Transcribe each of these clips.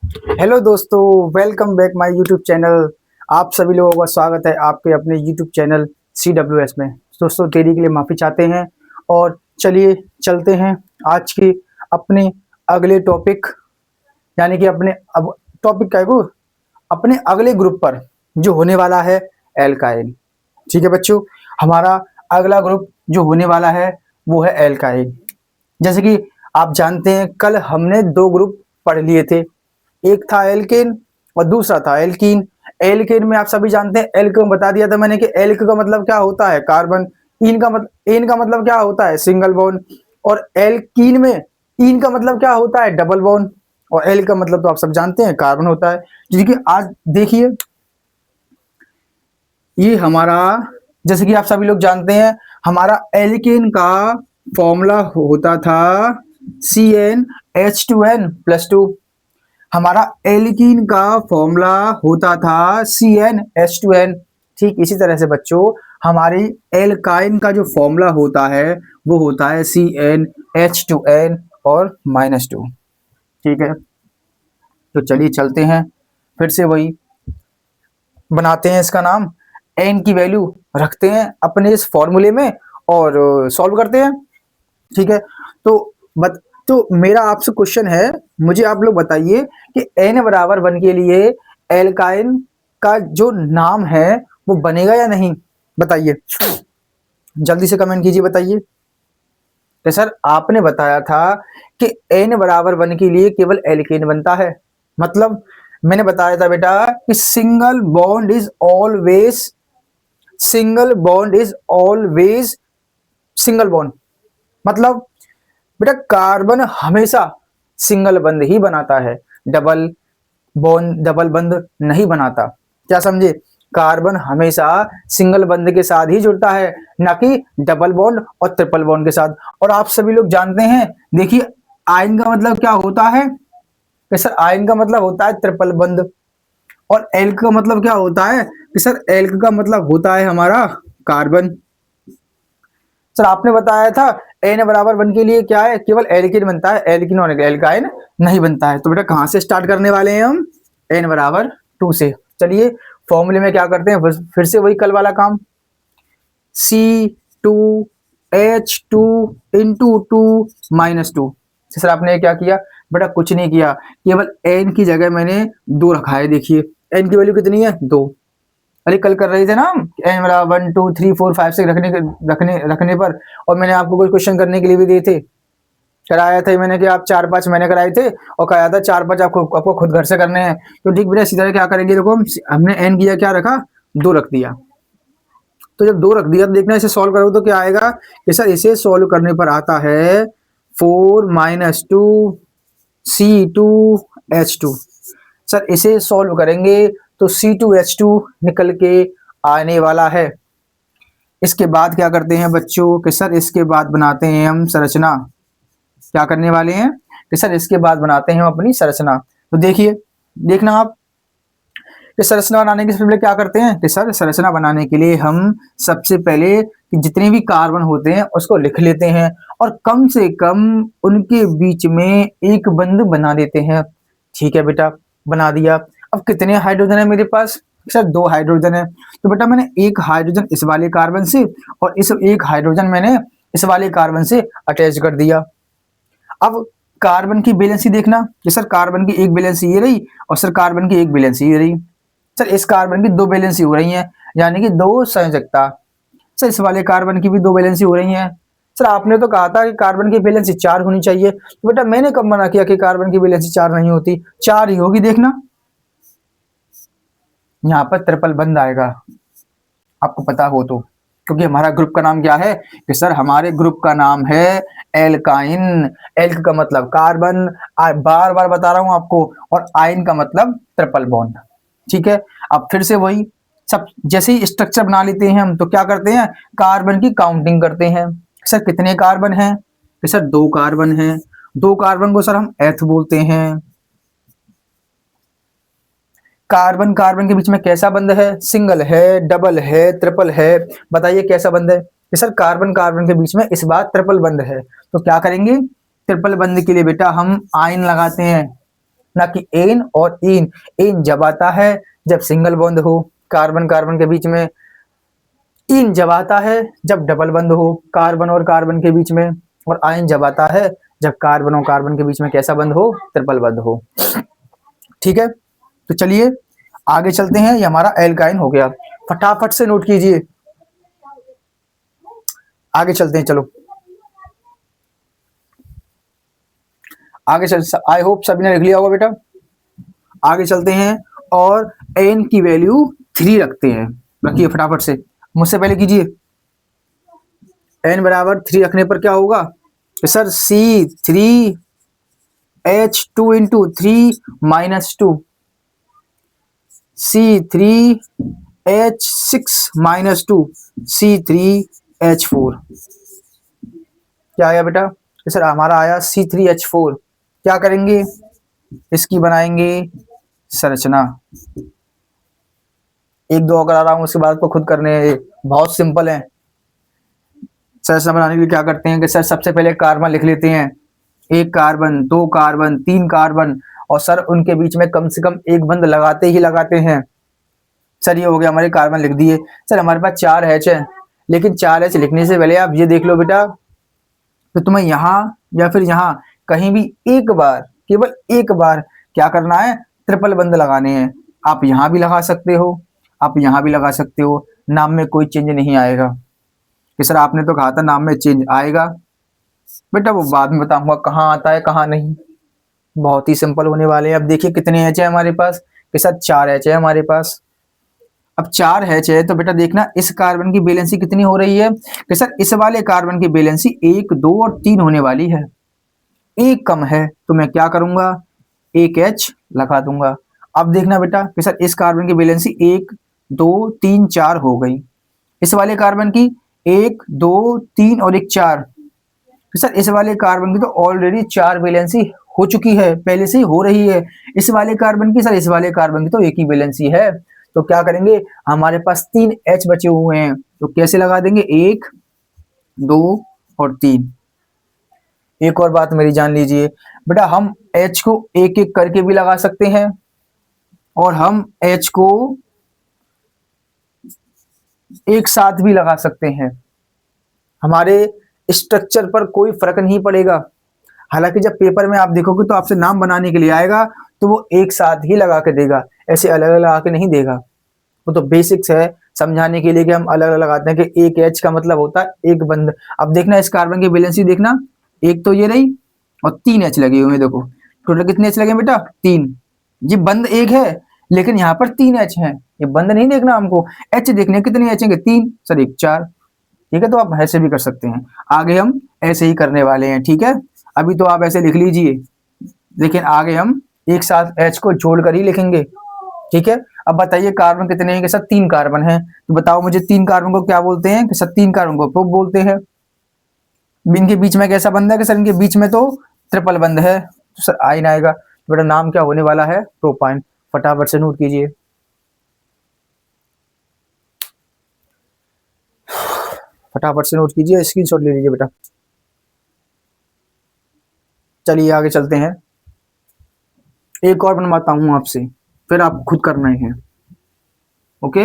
Hello दोस्तों, welcome back my YouTube channel. आप सभी लोगों का स्वागत है आपके अपने यूट्यूब चैनल CWS में। दोस्तों, देरी के लिए माफ़ी चाहते हैं और चलिए चलते हैं आज के अपने अगले टॉपिक, यानी कि अपने अब टॉपिक का है वो अपने अगले ग्रुप पर जो होने वाला है एल्काइल। ठीक है बच्चों, हमारा अगला ग्रुप जो होने वाला है वो है एल्काइल। जैसे कि आप जानते हैं, कल हमने दो ग्रुप पढ़ लिए थे, एक था एल्केन और दूसरा था एल्कीन। एल्केन में आप सभी जानते हैं, एल्क में बता दिया था मैंने कि एल्क का मतलब क्या होता है, कार्बन। इन का मतलब क्या होता है, सिंगल बॉन्ड। और एल्कीन में इन का मतलब क्या होता है, डबल बॉन्ड। और एल का मतलब तो आप सब जानते हैं, कार्बन होता है। क्योंकि आज देखिए, ये हमारा, जैसे कि आप सभी लोग जानते हैं, हमारा एल्केन का फॉर्मूला होता था CnH2n+2। हमारा एल्कीन का फॉर्मूला होता था CnH2n। ठीक इसी तरह से बच्चों, हमारी एल्काइन का जो फॉर्मूला होता है वो होता है CnH2n और -2। ठीक है, तो चलिए चलते हैं, फिर से वही बनाते हैं इसका नाम, एन की वैल्यू रखते हैं अपने इस फॉर्मूले में और सॉल्व करते हैं। ठीक है, तो बत तो मेरा आपसे क्वेश्चन है, मुझे आप लोग बताइए कि n=1 के लिए एल्काइन का जो नाम है वो बनेगा या नहीं, बताइए, जल्दी से कमेंट कीजिए, बताइए। तो सर आपने बताया था कि n=1 के लिए केवल एल्केन बनता है। मतलब मैंने बताया था बेटा कि single bond is always single bond. मतलब बेटा कार्बन हमेशा सिंगल बंद ही बनाता है, डबल बंद नहीं बनाता। क्या समझे, कार्बन हमेशा सिंगल बंद के साथ ही जुड़ता है, ना कि डबल बॉन्ड और ट्रिपल बॉन्ड के साथ। और आप सभी लोग जानते हैं, देखिए, आयन का मतलब क्या होता है कि सर आयन का मतलब होता है ट्रिपल बंद। और एल्क का मतलब क्या होता है कि सर एल्क का मतलब होता है हमारा कार्बन। सर आपने बताया था n=1 के लिए क्या है, केवल एल्किन बनता है, एल्किन और एल्काइन नहीं बनता है। तो बेटा कहां से स्टार्ट करने वाले हैं हम, n=2 से। चलिए फॉर्मूले में क्या करते हैं, फिर से वही कल वाला काम, C2H2 × 2 सर आपने क्या किया बेटा, कुछ नहीं किया, केवल n की जगह मैंने 2 रखा है। देखिए n की वैल्यू कितनी है, 2। अरे कल कर रहे थे ना हम, n=1 2 3 4 5 6 रखने पर, और मैंने आपको कोई क्वेश्चन करने के लिए भी दिए थे, कराया था मैंने कि आप 4 5 मैंने कराए थे, और कहा था 4 5 आपको खुद घर से करने हैं। तो ठीक बेटा, इसी तरह क्या करेंगे, देखो हमने n किया, क्या रखा, 2 रख दिया। तो जब 2 रख दिया तो देखना इसे सॉल्व करो तो क्या आएगा कि सर इसे सॉल्व करने पर आता है 4 - 2 C2H2। सर इसे सॉल्व करेंगे तो C2H2 निकल के आने वाला है। इसके बाद क्या करते हैं बच्चों कि सर इसके बाद बनाते हैं हम संरचना। क्या करने वाले हैं कि सर इसके बाद बनाते हैं हम अपनी संरचना। तो देखिए, देखना आप कि संरचना बनाने के पहले क्या करते हैं कि सर संरचना बनाने के लिए हम सबसे पहले जितने भी कार्बन होते हैं उसको लिख लेते हैं और कम से कम उनके बीच में एक बंध बना देते हैं। ठीक है बेटा, बना दिया। अब कितने हाइड्रोजन है मेरे पास, सर 2 हाइड्रोजन है। तो बेटा मैंने एक हाइड्रोजन इस वाले कार्बन से और इस एक हाइड्रोजन मैंने इस वाले कार्बन से अटैच कर दिया। अब कार्बन की वैलेंसी देखना कि सर कार्बन की एक वैलेंसी ये रही और सर कार्बन की एक वैलेंसी ये रही। सर इस कार्बन की 2 वैलेंसी हो रही हैं, यानी कि 2 संयोजकता। सर इस वाले कार्बन की भी 2 वैलेंसी हो रही हैं। सर आपने तो कहा था कि कार्बन की वैलेंसी 4 होनी चाहिए, तो बेटा मैंने कब मना किया कि कार्बन की वैलेंसी 4 नहीं होती, 4 ही होगी। देखना यहाँ पर ट्रिपल बंद आएगा, आपको पता हो तो, क्योंकि हमारा ग्रुप का नाम क्या है कि सर हमारे ग्रुप का नाम है एल्काइन। एल्क का मतलब कार्बन, बार बार बता रहा हूं आपको, और आइन का मतलब ट्रिपल बॉन्ड। ठीक है, अब फिर से वही सब, जैसे ही स्ट्रक्चर बना लेते हैं हम तो क्या करते हैं, कार्बन की काउंटिंग करते हैं। सर कितने कार्बन हैं कि सर 2 कार्बन हैं। 2 कार्बन को सर हम एथ बोलते हैं। कार्बन कार्बन के बीच में कैसा बंध है, सिंगल है, डबल है, ट्रिपल है, बताइए कैसा बंध है कि सर कार्बन कार्बन के बीच में इस बार ट्रिपल बंध है। तो क्या करेंगे, ट्रिपल बंध के लिए बेटा हम आयन लगाते हैं। ना कि एन और इन। इन जब आता है जब सिंगल बॉन्ड हो कार्बन कार्बन के बीच में, इन जब आता है जब डबल बॉन्ड हो कार्बन और कार्बन के बीच में, और आयन जब आता है जब कार्बन और कार्बन के बीच में कैसा बंध हो, ट्रिपल बंध हो। ठीक है, तो चलिए आगे चलते हैं। ये हमारा एल्काइन हो गया, फटाफट से नोट कीजिए, आगे चलते हैं। चलो आगे चल, आई होप सभी ने लिख लिया होगा बेटा। आगे चलते हैं और एन की वैल्यू 3 रखते हैं। रखिए फटाफट से, मुझसे पहले कीजिए। एन बराबर 3 रखने पर क्या होगा sir, C3H2 into 3 - 2, C3H6 - 2, C3H4। क्या आया बेटा सर, हमारा आया C3H4। क्या करेंगे, इसकी बनाएंगे संरचना। एक दो अगर आ रहा हूं उसके बाद को खुद करने, बहुत सिंपल है। संरचना बनाने के लिए क्या करते हैं कि सर सबसे पहले कार्बन लिख लेते हैं, 1 कार्बन 2 कार्बन 3 कार्बन, और सर उनके बीच में कम से कम एक बंध लगाते ही लगाते हैं। सर ये हो गया, हमारे कार्बन लिख दिए। सर हमारे पास 4 H है, लेकिन 4 H लिखने से पहले आप ये देख लो बेटा, तो तुम्हें यहाँ या फिर यहाँ कहीं भी एक बार, केवल एक बार क्या करना है, ट्रिपल बंध लगाने हैं। आप यहाँ भी लगा सकते हो, आप यहाँ भी लगा सकते हो, नाम में कोई चेंज नहीं आएगा। कि सर आपने तो कहा था नाम में चेंज आएगा, बेटा वो बाद में बताऊंगा कहाँ आता है कहाँ नहीं। बहुत ही सिंपल होने वाले हैं। अब देखिए कितने एच है हमारे पास, कि सर 4 एच है हमारे पास। अब 4 एच है तो बेटा देखना इस कार्बन की वैलेंसी कितनी हो रही है, कि सर इस वाले कार्बन की वैलेंसी 1 2 और 3 होने वाली है। एक कम है तो मैं क्या करूंगा, 1 एच लगा दूंगा। अब देखना बेटा कि सर इस कार्बन की वैलेंसी 1 2 3 4 हो गई, इस वाले कार्बन की 1 2 3 और 1 4। तो सर इस वाले कार्बन की तो ऑलरेडी 4 वैलेंसी हो चुकी है, पहले से ही हो रही है। इस वाले कार्बन की, सर इस वाले कार्बन की तो एक ही वैलेंसी है। तो क्या करेंगे, हमारे पास 3 H बचे हुए हैं, तो कैसे लगा देंगे, 1 2 और 3। एक और बात मेरी जान लीजिए बेटा, हम H को एक एक करके भी लगा सकते हैं, और हम H को एक साथ भी लगा सकते हैं। हमारे स्ट्रक्चर पर कोई फर्क नहीं पड़ेगा। हालांकि जब पेपर में आप देखोगे तो आपसे नाम बनाने के लिए आएगा तो वो एक साथ ही लगा के देगा, ऐसे अलग अलग लगा के नहीं देगा। वो तो बेसिक्स है समझाने के लिए कि हम अलग अलग लगाते हैं कि एक एच का मतलब होता है एक बंद। अब देखना इस कार्बन की वैलेंसी देखना, एक तो ये रही और 3 एच लगे हुए हैं। देखो टोटल कितने एच लगे बेटा, 3। ये बंद एक है लेकिन यहाँ पर 3 एच है, ये बंद नहीं देखना हमको, एच देखने कितने एच हैं, 3 सर 1 4। ठीक है, तो आप ऐसे भी कर सकते हैं। आगे हम ऐसे ही करने वाले हैं। ठीक है, अभी तो आप ऐसे लिख लीजिए, लेकिन आगे हम एक साथ H को जोड़कर ही लिखेंगे। ठीक है, अब बताइए कार्बन कितने हैं, कि सर 3 कार्बन हैं। तो बताओ मुझे 3 कार्बन को क्या बोलते हैं, कि सर 3 कार्बन को प्रोप बोलते हैं। इनके बीच में कैसा बंध है, कि सर इनके बीच में तो ट्रिपल बंध है, तो सर आयन आएगा। बेटा नाम क्या होने वाला है, प्रोपाइन। फटाफट से नोट कीजिए, फटाफट से नोट कीजिए, स्क्रीनशॉट ले लीजिए बेटा। चलिए आगे चलते हैं, एक और बनवाता हूं आपसे, फिर आप खुद करना है। ओके,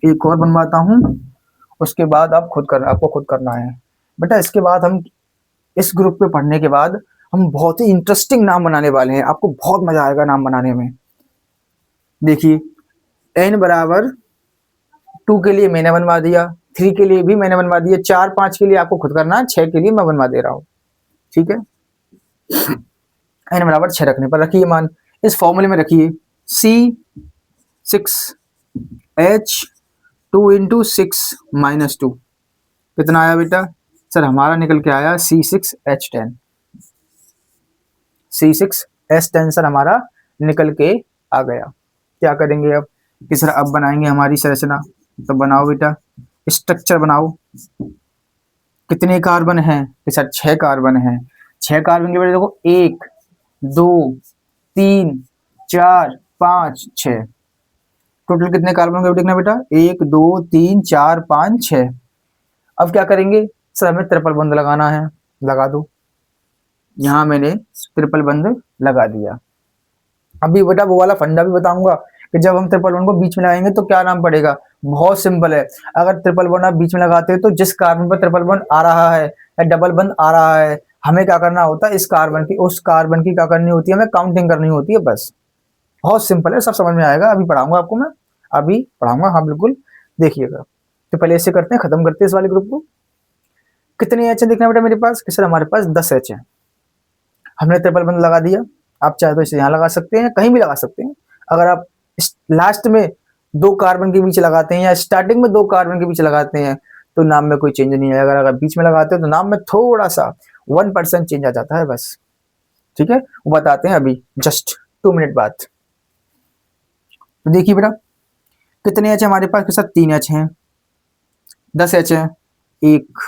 एक और बनवाता हूं, उसके बाद आपको खुद करना है। बेटा इसके बाद हम इस ग्रुप पे पढ़ने के बाद हम बहुत ही इंटरेस्टिंग नाम बनाने वाले हैं, आपको बहुत मजा आएगा नाम बनाने में। देखिए n बराबर 2 के लिए मैंने बनवा दिया, 3 के लिए भी मैंने बनवा दिया, 4 5 के लिए आपको खुद करना है, 6 के लिए मैं बनवा दे रहा हूं। ठीक है, n बराबर 6 रखने पर रखिए मान, इस फॉर्मूले में रखिए C6H2 इंटू 6 - 2 कितना आया बेटा, सर हमारा निकल के आया C6H10। C6H10 सर हमारा निकल के आ गया। क्या करेंगे अब, कि सर अब बनाएंगे हमारी संरचना। तो बनाओ बेटा, स्ट्रक्चर बनाओ। कितने कार्बन हैं, कि सर 6 कार्बन हैं। 6 कार्बन के बेटा देखो 1 2 3 4 5 6, टोटल कितने कार्बन का देखना बेटा, 1 2 3 4 5 6। अब क्या करेंगे, सर हमें ट्रिपल बंध लगाना है, लगा दो। यहां मैंने ट्रिपल बंध लगा दिया। अभी बेटा वो वाला फंडा भी बताऊंगा कि जब हम ट्रिपल वन को बीच में लगाएंगे तो क्या नाम पड़ेगा। बहुत सिंपल है, अगर ट्रिपल वन आप बीच में लगाते हो तो जिस कार्बन पर ट्रिपल वन आ रहा है या डबल वन आ रहा है, हमें क्या करना होता है, इस कार्बन की उस कार्बन की क्या करनी होती है, हमें काउंटिंग करनी होती है बस। बहुत सिंपल है, सब समझ में आएगा, अभी पढ़ाऊंगा आपको मैं, अभी पढ़ाऊंगा, हाँ बिल्कुल देखिएगा। तो पहले ऐसे करते हैं, खत्म करते हैं इस वाले ग्रुप को। कितने एच है देखना बेटा मेरे पास कि सर हमारे पास 10 एच है। हमने ट्रिपल बंद लगा दिया, आप चाहे तो इसे यहाँ लगा सकते हैं, कहीं भी लगा सकते हैं। अगर आप लास्ट में 2 कार्बन के बीच लगाते हैं या स्टार्टिंग में 2 कार्बन के बीच लगाते हैं तो नाम में कोई चेंज नहीं है। अगर बीच में लगाते हैं तो नाम में थोड़ा सा 1% चेंज आ जाता है बस। ठीक है, वो बताते हैं अभी जस्ट 2 मिनट बाद। तो देखिए बेटा कितने एच है हमारे पास के साथ, 3 एच हैं, 10 एच है, 1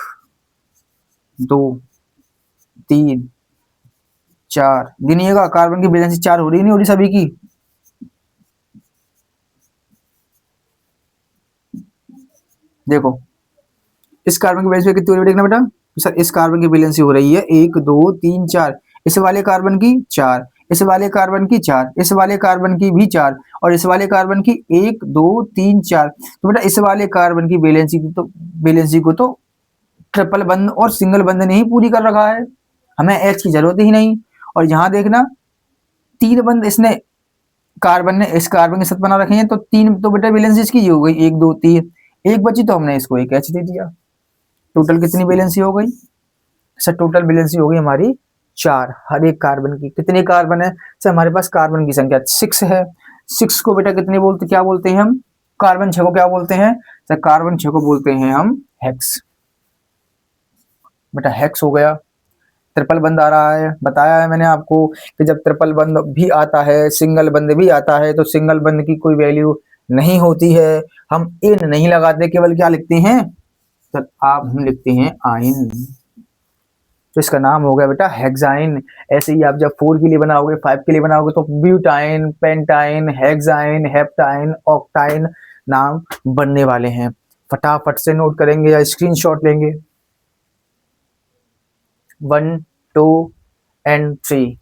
2 3 4 गिनिएगा, कार्बन की वैलेंसी 4 हो रही नहीं हो रही सभी की। देखो इस कार्बन की वैलेंसी कितनी हो रही है देखना बेटा, सर इस कार्बन की वैलेंसी हो रही है 1 2 3 4, इस वाले कार्बन की 4, इस वाले कार्बन की 4, इस वाले कार्बन की भी 4 और इस वाले कार्बन की 1 2 3 4। तो बेटा इस वाले कार्बन की वैलेंसी को तो ट्रिपल बंद और सिंगल बंद ने ही पूरी कर रखा है, हमें एच की जरूरत ही नहीं। और यहाँ देखना 3 बंद इसने कार्बन ने इस कार्बन के साथ बना रखे हैं, तो 3 तो बेटा वैलेंसी इसकी ये हो गई 1 2 3, एक बची तो हमने इसको एक एच दे दिया। टोटल कितनी वैलेंसी हो गई सर, टोटल वैलेंसी हो गई हमारी 4। हर एक कार्बन की कितने कार्बन है सर, हमारे पास कार्बन की संख्या 6 है। 6 को बेटा कितने बोलते, क्या बोलते हैं हम, कार्बन 6 को क्या बोलते हैं सर, कार्बन 6 को बोलते हैं हम हेक्स। बेटा हेक्स हो गया। ट्रिपल बंद आ रहा है, बताया है मैंने आपको कि जब ट्रिपल बंद भी आता है सिंगल बंद भी आता है तो सिंगल बंद की कोई वैल्यू नहीं होती है, हम इन नहीं लगाते, केवल क्या लिखते हैं सर, आप हम लिखते हैं आइन। तो इसका नाम हो गया बेटा हेक्साइन। ऐसे ही आप जब 4 के लिए बनाओगे, 5 के लिए बनाओगे तो ब्यूटाइन, पेंटाइन, हेक्साइन, हेप्टाइन, ऑक्टाइन नाम बनने वाले हैं। फटाफट से नोट करेंगे या स्क्रीनशॉट लेंगे। 1 2 एंड 3।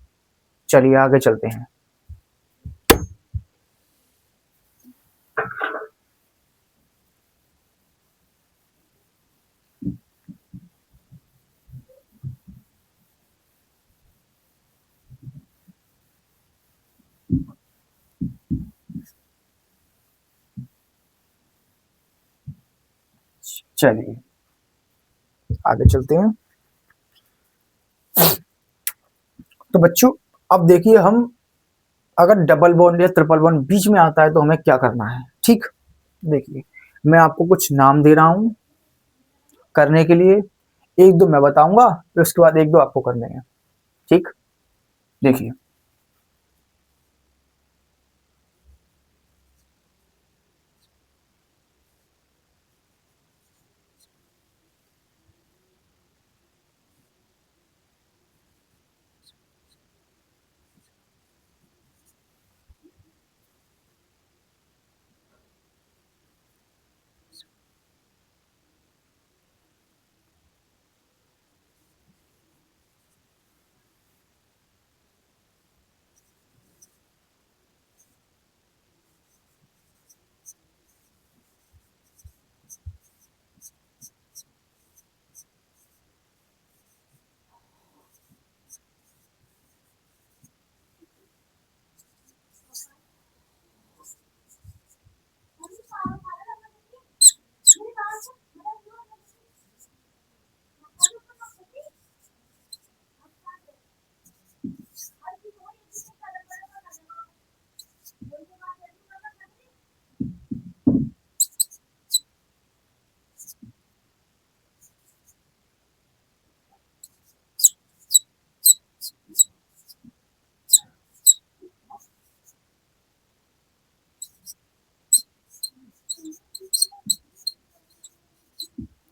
चलिए आगे चलते हैं। चलिए आगे चलते हैं। तो बच्चों अब देखिए, हम अगर डबल बॉन्ड या ट्रिपल बॉन्ड बीच में आता है तो हमें क्या करना है। ठीक, देखिए मैं आपको कुछ नाम दे रहा हूं करने के लिए, 1 2 मैं बताऊंगा फिर उसके बाद 1 2 आपको करने हैं। ठीक, देखिए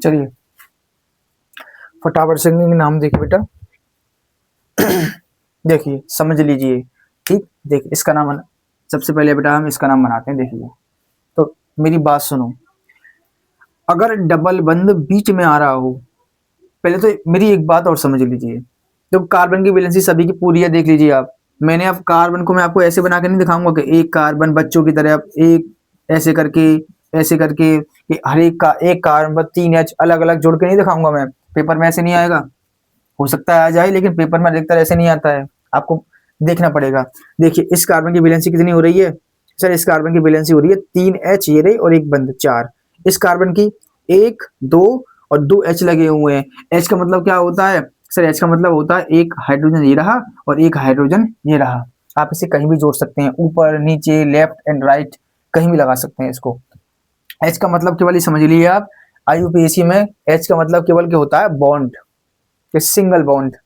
चलिए फटाफट से नाम देखिए बेटा। देखिए समझ लीजिए। ठीक, देखिए इसका नाम सबसे पहले बेटा हम इसका नाम बनाते हैं। देखिए तो मेरी बात सुनो, अगर डबल बंद बीच में आ रहा हो, पहले तो मेरी एक बात और समझ लीजिए, तो कार्बन की वैलेंसी सभी की पूरी है, देख लीजिए आप, मैंने अब कार्बन को मैं आपको ऐसे बना के नहीं दिखाऊंगा कि एक कार्बन बच्चों की तरह एक ऐसे करके कि हर एक का एक कार्बन पर 3 H अलग अलग जोड़ के नहीं दिखाऊंगा मैं। पेपर में ऐसे नहीं आएगा, हो सकता है आ जाए लेकिन पेपर में अधिकतर ऐसे नहीं आता है, आपको देखना पड़ेगा। देखिए इस कार्बन की वैलेंसी कितनी हो रही है सर, इस कार्बन की वैलेंसी हो रही है 3H ये रही और एक बंद 4। इस कार्बन की 1 2 और 2 H लगे हुए हैं। H का मतलब क्या होता है सर, H का मतलब होता है एक हाइड्रोजन ये रहा और एक हाइड्रोजन ये रहा। आप इसे कहीं भी जोड़ सकते हैं, ऊपर नीचे लेफ्ट एंड राइट कहीं भी लगा सकते हैं इसको। H का मतलब केवल ये समझ लीजिए आप, IUPAC में H का मतलब केवल क्या होता है बॉन्ड, सिंगल बॉन्ड।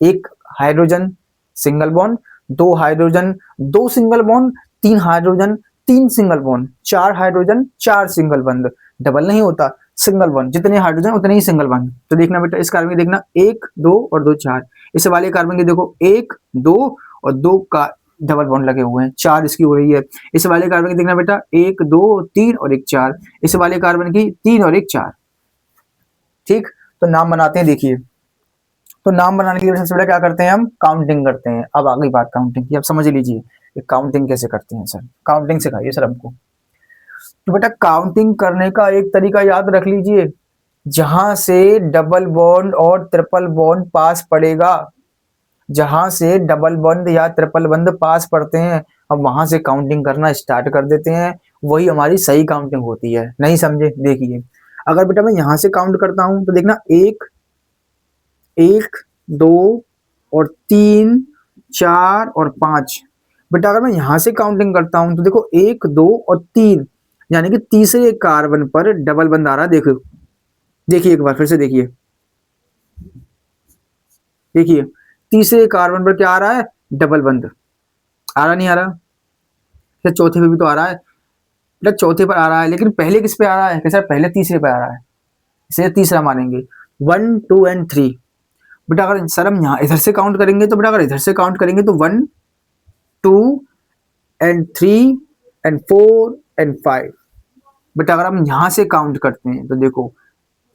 एक हाइड्रोजन सिंगल बॉन्ड, दो हाइड्रोजन दो सिंगल बॉन्ड, तीन हाइड्रोजन तीन सिंगल बॉन्ड, चार हाइड्रोजन चार सिंगल बॉन्ड। डबल नहीं होता, सिंगल बॉन्ड, जितने हाइड्रोजन उतने ही सिंगल बॉन्ड। तो देखना बेटा इस कार्बन की देखना 1 2 और 2 4। इस वाले कार्बन की देखो 1 2 और 2 का डबल बॉन्ड लगे हुए हैं, 4 इसकी हो रही है। इस वाले कार्बन की देखना बेटा 1 2 3 और 1 4। इस वाले कार्बन की 3 और 1 4। ठीक, तो नाम बनाते हैं। देखिए तो नाम बनाने के लिए सबसे पहले क्या करते हैं हम काउंटिंग करते हैं। अब आ गई बात काउंटिंग की, अब समझ लीजिए काउंटिंग कैसे करते हैं सर, काउंटिंग सिखाइए सर हमको। तो बेटा काउंटिंग करने का एक तरीका याद रख लीजिए, जहां से डबल बॉन्ड और ट्रिपल बॉन्ड पास पड़ेगा, जहां से डबल बॉन्ड या ट्रिपल बॉन्ड पास पड़ते हैं हम वहां से काउंटिंग करना स्टार्ट कर देते हैं, वही हमारी सही काउंटिंग होती है। नहीं समझे, देखिए अगर बेटा मैं यहां से काउंट करता हूं तो देखना 1 1 2 और 3 4 और 5। बेटा अगर मैं यहां से काउंटिंग करता हूं तो देखो 1 2 और 3, यानी कि तीसरे कार्बन पर डबल बंद आ रहा है। देखो देखिए एक बार फिर से देखिए, देखिए तीसरे कार्बन पर क्या आ रहा है डबल बंद। आ रहा नहीं आ रहा, क्या चौथे पे भी तो आ रहा है, बेटा चौथे पर आ रहा है लेकिन पहले किस पे आ रहा है कि सर पहले तीसरे पे आ रहा है, इसे तीसरा मानेंगे। 1 2 एंड 3। बेटा अगर सर हम यहाँ इधर से काउंट करेंगे तो बेटा अगर इधर से काउंट करेंगे तो 1 2 एंड 3 एंड 4 एंड 5। बेटा अगर हम यहाँ से काउंट करते हैं तो देखो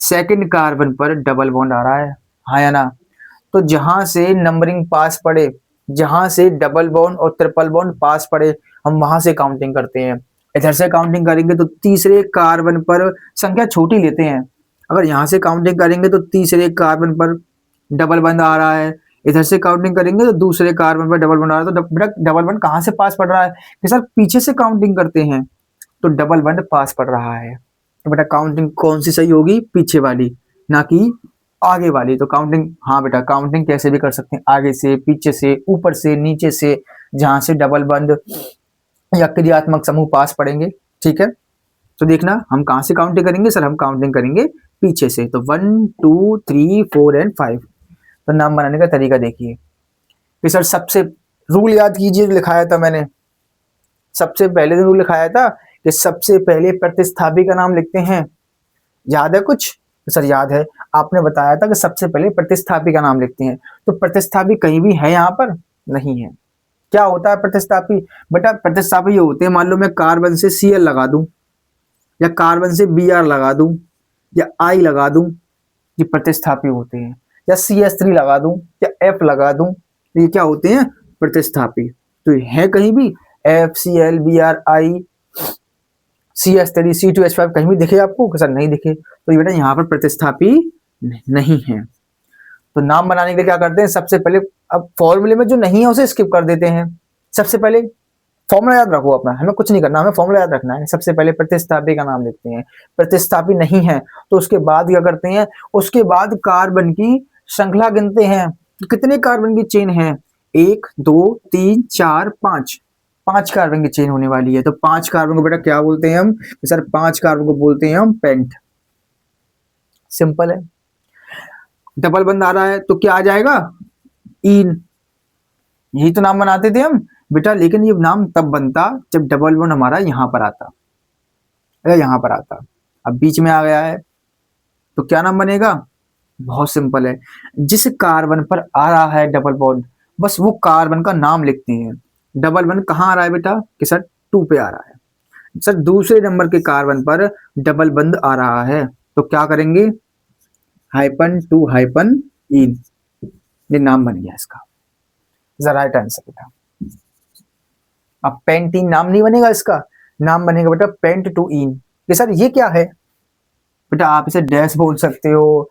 सेकंड कार्बन पर डबल बॉन्ड आ रहा है, हाँ या ना। तो जहां से नंबरिंग पास पड़े, जहां से डबल बॉन्ड और ट्रिपल बॉन्ड पास पड़े हम वहां से काउंटिंग करते हैं। इधर से काउंटिंग करेंगे तो तीसरे कार्बन पर संख्या छोटी लेते हैं। अगर यहाँ से काउंटिंग करेंगे तो तीसरे कार्बन पर डबल बॉन्ड आ रहा है, इधर से काउंटिंग करेंगे तो दूसरे कार्बन पर डबल बॉन्ड आ रहा है। तो बेटा डबल बॉन्ड कहाँ से पास पड़ रहा है कि सर पीछे से काउंटिंग करते हैं तो डबल बॉन्ड पास पड़ रहा है। तो बेटा काउंटिंग कौन सी सही होगी, पीछे वाली, ना कि आगे वाली। तो काउंटिंग, हाँ बेटा काउंटिंग कैसे भी कर सकते हैं, आगे से पीछे से ऊपर से नीचे से, जहां से डबल बंद या क्रियात्मक समूह पास पड़ेंगे। ठीक है, तो देखना हम कहां से काउंटिंग करेंगे सर, हम काउंटिंग करेंगे पीछे से। तो 1 2 3 4 एंड 5। तो नाम बनाने का तरीका देखिए कि सर सबसे रूल याद कीजिए जो लिखाया था मैंने, सबसे पहले रूल लिखाया था कि सबसे पहले प्रतिस्थापी का नाम लिखते हैं। याद है कुछ सर? याद है, आपने बताया था कि सबसे पहले प्रतिस्थापी का नाम लिखते हैं। तो प्रतिस्थापी कहीं भी है यहाँ पर? नहीं है। क्या होता है प्रतिस्थापी? बेटा प्रतिस्थापी ये होते हैं, मान लो मैं कार्बन से Cl लगा दूं या कार्बन से Br लगा दूं या I लगा दूं, ये प्रतिस्थापी होते हैं। या CH3 लगा दूं या F लगा दूं, तो ये क्या होते हैं प्रतिस्थापी। तो ये है कहीं भी FCl Br I CH3 C2H5 कहीं भी दिखे आपको? सर नहीं दिखे, तो ये बेटा यहाँ पर प्रतिस्थापी नहीं है। तो नाम बनाने के लिए क्या करते हैं, सबसे पहले अब फॉर्मूले में जो नहीं है उसे स्किप कर देते हैं। सबसे पहले फॉर्मूला याद रखो अपना, हमें कुछ नहीं करना, हमें फॉर्मूला याद रखना है। सबसे पहले प्रतिस्थापी का नाम लिखते हैं, प्रतिस्थापी नहीं है तो उसके बाद क्या करते हैं, उसके बाद कार्बन की श्रृंखला गिनते हैं। कितने कार्बन की चेन है, 1 2 3 4 5, 5 कार्बन की चेन होने वाली है। तो 5 कार्बन को बेटा क्या बोलते हैं हम, सर 5 कार्बन को बोलते हैं हम पेंट। सिंपल है। डबल बंद आ रहा है तो क्या आ जाएगा, इन। यही तो नाम बनाते थे हम बेटा, लेकिन ये नाम तब बनता जब डबल बॉन्ड हमारा यहाँ पर आता या यहाँ पर आता। अब बीच में आ गया है तो क्या नाम बनेगा, बहुत सिंपल है। जिस कार्बन पर आ रहा है डबल बॉन्ड बस वो कार्बन का नाम लिखते हैं। डबल बॉन्ड कहाँ आ रहा है बेटा कि सर 2 पे आ रहा है, सर दूसरे नंबर के कार्बन पर डबल बंद आ रहा है तो क्या करेंगे, -2 -इन। ये नाम बन गया इसका, राइट आंसर बेटा। अब पेंटीन नाम नहीं बनेगा, इसका नाम बनेगा बेटा पेंट टू इन। ये सर ये क्या है बेटा, आप इसे डैश बोल सकते हो,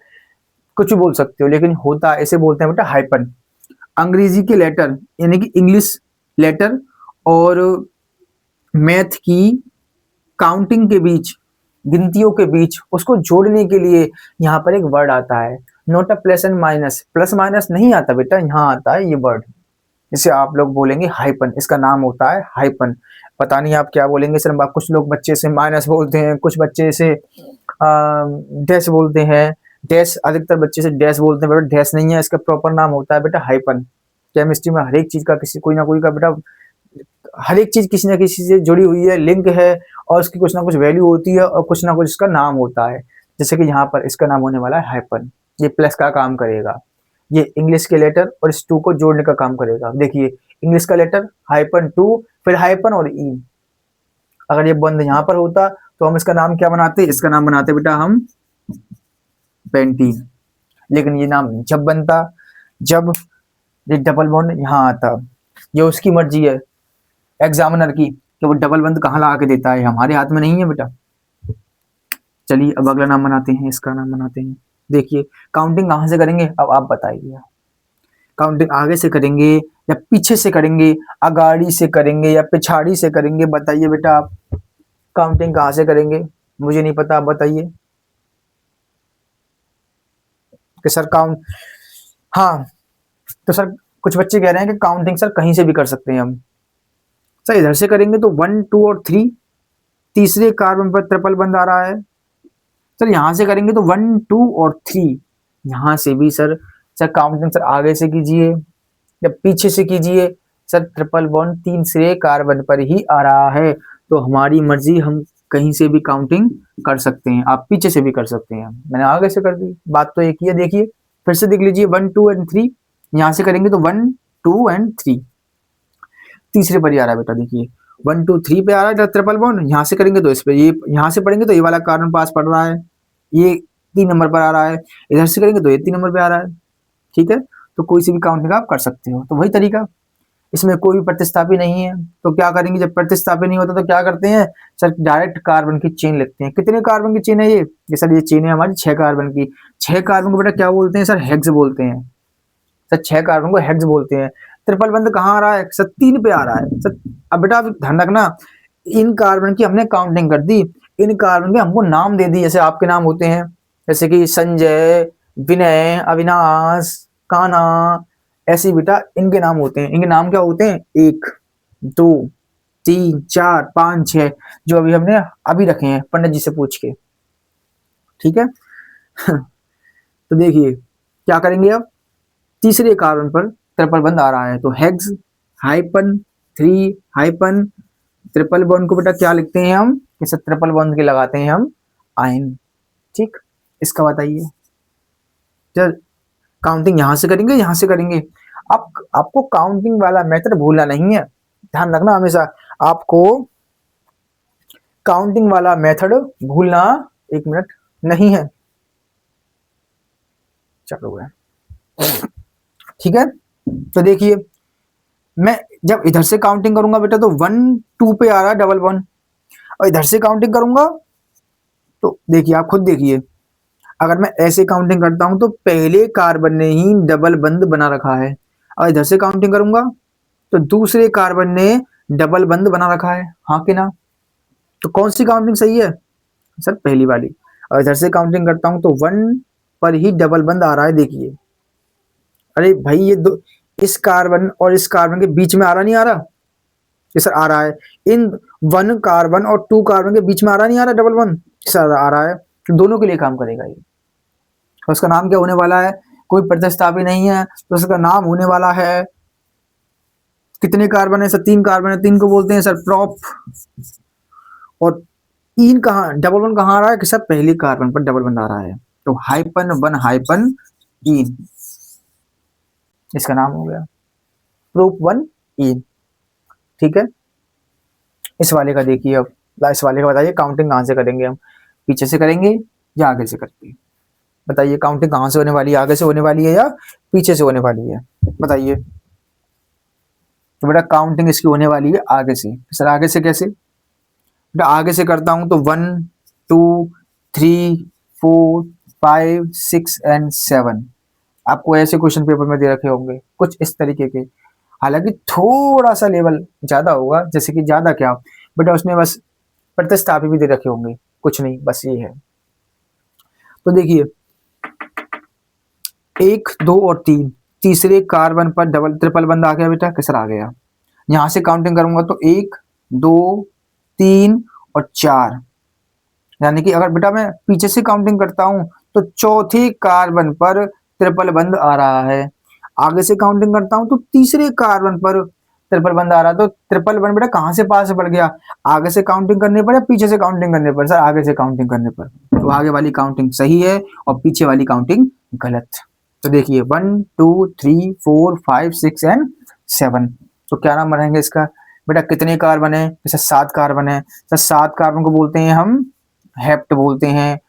कुछ भी बोल सकते हो, लेकिन होता ऐसे बोलते हैं बेटा हाइपन। अंग्रेजी के लेटर यानी कि इंग्लिश लेटर और मैथ की काउंटिंग के बीच, गिनतियों के बीच उसको जोड़ने के लिए यहाँ पर एक वर्ड आता है, note a plus and minus. Plus minus नहीं आता बेटा, यहाँ आता है ये वर्ड, जिसे आप लोग बोलेंगे हाइपन। इसका नाम होता है हाइपन। पता नहीं आप क्या बोलेंगे सर, कुछ लोग बच्चे से माइनस बोलते हैं, कुछ बच्चे से डैश बोलते हैं। डैश, अधिकतर बच्चे से डैश बोलते हैं, बेटा डैश नहीं है, इसका प्रॉपर नाम होता है बेटा हाइपन। केमिस्ट्री में हर एक चीज का किसी कोई ना कोई का बेटा, हर एक चीज किसी ना किसी से जुड़ी हुई है, लिंक है, और उसकी कुछ ना कुछ वैल्यू होती है और कुछ ना कुछ इसका नाम होता है। जैसे कि यहाँ पर इसका नाम होने वाला है हाइपन। ये प्लस का काम करेगा, ये इंग्लिश के लेटर और इस टू को जोड़ने का काम करेगा। देखिए इंग्लिश का लेटर हाइपन टू, फिर हाइपन और ई। अगर ये बंद यहाँ पर होता तो हम इसका नाम क्या बनाते, इसका नाम बनाते बेटा हम पेंटीन। लेकिन ये नाम जब बनता जब ये डबल बॉन्ड यहाँ आता। ये उसकी मर्जी है एग्जामिनर की कि वो डबल बंद कहाँ लगा के देता है, हमारे हाथ में नहीं है बेटा। चलिए अब अगला नाम बनाते हैं, इसका नाम बनाते हैं। देखिए काउंटिंग कहाँ से करेंगे, अब आप बताइए। काउंटिंग आगे से करेंगे या पीछे से करेंगे, अगाड़ी से करेंगे या पिछाड़ी से करेंगे, बताइए बेटा आप काउंटिंग कहाँ से करेंगे। मुझे नहीं पता, आप बताइए कि सर काउंट, हाँ तो सर कुछ बच्चे कह रहे हैं कि काउंटिंग सर कहीं से भी कर सकते हैं हम। सर इधर से करेंगे तो 1 2 और 3, तीसरे कार्बन पर ट्रिपल बंद आ रहा है। सर यहाँ से करेंगे तो 1 2 और 3, यहाँ से भी सर। सर काउंटिंग सर आगे से कीजिए या पीछे से कीजिए, सर ट्रिपल बॉन्ड तीसरे कार्बन पर ही आ रहा है, तो हमारी मर्जी, हम कहीं से भी काउंटिंग कर सकते हैं। आप पीछे से भी कर सकते हैं, मैंने आगे से कर दी, बात तो एक ही है। देखिए फिर से देख लीजिए 1 2 एंड 3, यहाँ से करेंगे तो 1 2 एंड 3, तीसरे पर ही आ रहा है बेटा। देखिए 1 2 3 पे आ रहा है ट्रिपल बॉन्ड, यहाँ से करेंगे तो इस पे, ये यहाँ से पढ़ेंगे तो ये वाला कार्बन पास पड़ रहा है, ये 3 नंबर पर आ रहा है। इधर से करेंगे तो ये 3 नंबर पे आ रहा है। ठीक है, तो कोई सी भी काउंटिंग आप कर सकते हो। तो वही तरीका, इसमें कोई भी प्रतिस्थापी नहीं है, तो क्या करेंगे, जब प्रतिस्थापी नहीं होता तो क्या करते हैं सर, डायरेक्ट कार्बन की चेन लिखते हैं। कितने कार्बन की चेन है ये सर, ये चेन है हमारी 6 कार्बन की। 6 कार्बन को बेटा क्या बोलते हैं सर, हेक्स बोलते हैं सर। 6 कार्बन को हेक्स बोलते हैं। ट्रिपल बंद कहाँ आ रहा है सर, 3 पे आ रहा है सर। अब बेटा ध्यान रखना, इन कार्बन की हमने काउंटिंग कर दी, इन कार्बन के हमको नाम दे दी, जैसे आपके नाम होते हैं, जैसे कि संजय, विनय, अविनाश, कान्हा, ऐसे बेटा इनके नाम होते हैं। इनके नाम क्या होते हैं, 1 2 3 4 5 6, जो अभी हमने अभी रखे हैं पंडित जी से पूछ के। ठीक है तो देखिए क्या करेंगे, अब तीसरे कार्बन पर ट्रिपल बंद आ रहा है, तो hex hyphen 3 hyphen triple bond को बेटा क्या लिखते हैं हम, इसे ट्रिपल बॉन्ड के लगाते हैं हम आयन। ठीक, इसका बताइए। चल काउंटिंग यहां से करेंगे, यहां से करेंगे। आपको काउंटिंग वाला मेथड भूलना नहीं है, ध्यान रखना हमेशा, आपको काउंटिंग वाला मेथड भूलना 1 मिनट नहीं है। चलो ठीक है, तो देखिए मैं जब इधर से काउंटिंग करूंगा बेटा तो 1 2 पे आ रहा है डबल वन, और इधर से काउंटिंग करूंगा तो देखिए आप खुद देखिए, अगर मैं ऐसे काउंटिंग करता हूं तो पहले कार्बन ने ही डबल बंद बना रखा है, और इधर से काउंटिंग करूंगा तो दूसरे कार्बन ने डबल बंद बना रखा है, हाँ कि ना। तो कौन सी काउंटिंग सही है सर, पहली वाली। और इधर से काउंटिंग करता हूं तो 1 पर ही डबल बंद आ रहा है, देखिए। अरे भाई ये दो, इस कार्बन और इस कार्बन के बीच में आ रहा नहीं आ रहा, ये सर आ रहा है। इन 1 कार्बन और 2 कार्बन के बीच में आ रहा नहीं आ रहा डबल वन, सर आ रहा है। तो दोनों के लिए काम करेगा ये। तो उसका नाम क्या होने वाला है, कोई प्रतिस्थापी नहीं है, तो उसका नाम होने वाला है, कितने कार्बन है सर, 3 कार्बन है, 3 को बोलते हैं सर प्रॉप। और इन कहाँ, डबल वन कहाँ आ रहा है कि सर पहली कार्बन पर डबल वन आ रहा है, तो हाइपन 1 हाइपन इन, इसका नाम हो गया प्रूफ 1 इन। ठीक है, इस वाले का देखिए, अब इस वाले का बताइए काउंटिंग कहाँ से करेंगे हम, पीछे से करेंगे या आगे से करेंगे, बताइए काउंटिंग कहाँ से होने वाली है, आगे से होने वाली है या पीछे से होने वाली है, बताइए। तो बेटा काउंटिंग इसकी होने वाली है आगे से। सर आगे से कैसे? बेटा आगे से करता हूं तो 1 2 3 4 5 6 एंड 7। आपको ऐसे क्वेश्चन पेपर में दे रखे होंगे कुछ इस तरीके के, हालांकि थोड़ा सा लेवल ज्यादा होगा, जैसे कि ज्यादा क्या बेटा उसने बस प्रतिस्थापी भी दे रखे होंगे, कुछ नहीं, बस ये है। तो देखिए 1 2 और 3, तीसरे कार्बन पर डबल ट्रिपल बंद आ गया बेटा, किसर आ गया। यहां से काउंटिंग करूंगा तो 1 2 3 और 4, यानी कि अगर बेटा मैं पीछे से काउंटिंग करता हूं तो चौथे कार्बन पर ट्रिपल बंद आ रहा है। आगे से काउंटिंग करता हूं तो तीसरे कार्बन पर ट्रिपल बंद आ रहा है। तो ट्रिपल बंद बेटा कहां से पास बढ़ गया, आगे से काउंटिंग करने पर या पीछे से काउंटिंग करने पर? सर आगे से काउंटिंग करने पर। तो आगे वाली काउंटिंग सही है और पीछे वाली काउंटिंग गलत। तो देखिए 1 2 3 4 5 6 एंड 7। तो क्या नाम रहेंगे इसका बेटा? कितने कार्बन है? जैसे 7 कार्बन है। सर 7 कार्बन को बोलते हैं हम हेप्ट बोलते हैं।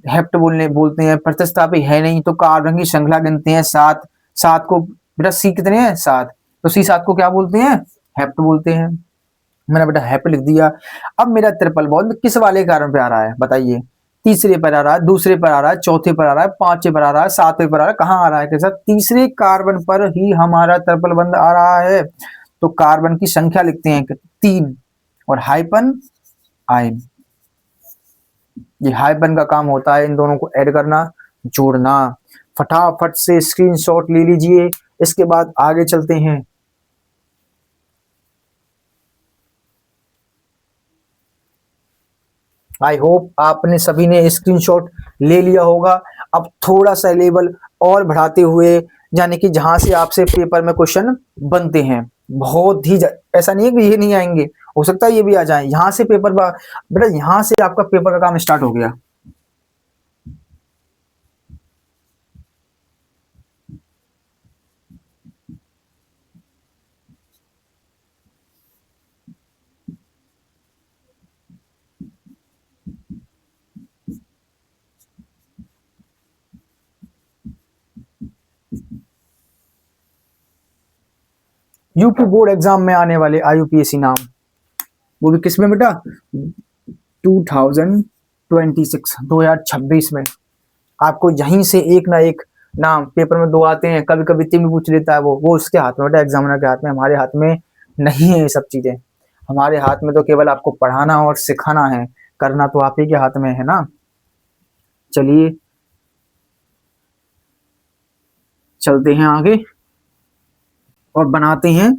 हेप्ट बोलते हैं, प्रतिस्थापी है नहीं तो कार्बन की श्रृंखला गिनते हैं 7। 7 को बेटा सी कितने हैं? 7। तो सी 7 को क्या बोलते हैं? हेप्ट बोलते हैं। मैंने बेटा हेप्ट लिख दिया। अब मेरा ट्रिपल बॉन्ड किस वाले कार्बन पे आ रहा है बताइए? तीसरे पर आ रहा है, दूसरे पर आ रहा है, चौथे पर आ रहा है, पांचवें पर आ रहा है, सातवें पर आ रहा है, कहाँ आ रहा है? के साथ तीसरे कार्बन पर ही हमारा ट्रिपल बंध आ रहा है। तो कार्बन की संख्या लिखते हैं 3 और हाइपन आयन। ये हाइपन का काम होता है इन दोनों को ऐड करना, जोड़ना। फटाफट से स्क्रीनशॉट ले लीजिए, इसके बाद आगे चलते हैं। आई होप आपने सभी ने स्क्रीनशॉट ले लिया होगा। अब थोड़ा सा लेवल और बढ़ाते हुए, यानी कि जहां से आपसे पेपर में क्वेश्चन बनते हैं, बहुत ही ऐसा नहीं है कि ये नहीं आएंगे, हो सकता है ये भी आ जाए। यहाँ से पेपर बेटा यहाँ से आपका पेपर का काम स्टार्ट हो गया। यूपी बोर्ड एग्जाम में आने वाले IUPAC नाम, वो भी किसमें बेटा? 2026 में आपको यहीं से एक ना एक नाम पेपर में 2 आते हैं, कभी कभी 3 भी पूछ लेता है। वो उसके हाथ में बेटा, एग्जामिनर के हाथ में। हमारे हाथ में नहीं है ये सब चीजें। हमारे हाथ में तो केवल आपको पढ़ाना और सिखाना है, करना तो आप ही के हाथ में है ना। चलिए चलते हैं आगे और बनाते हैं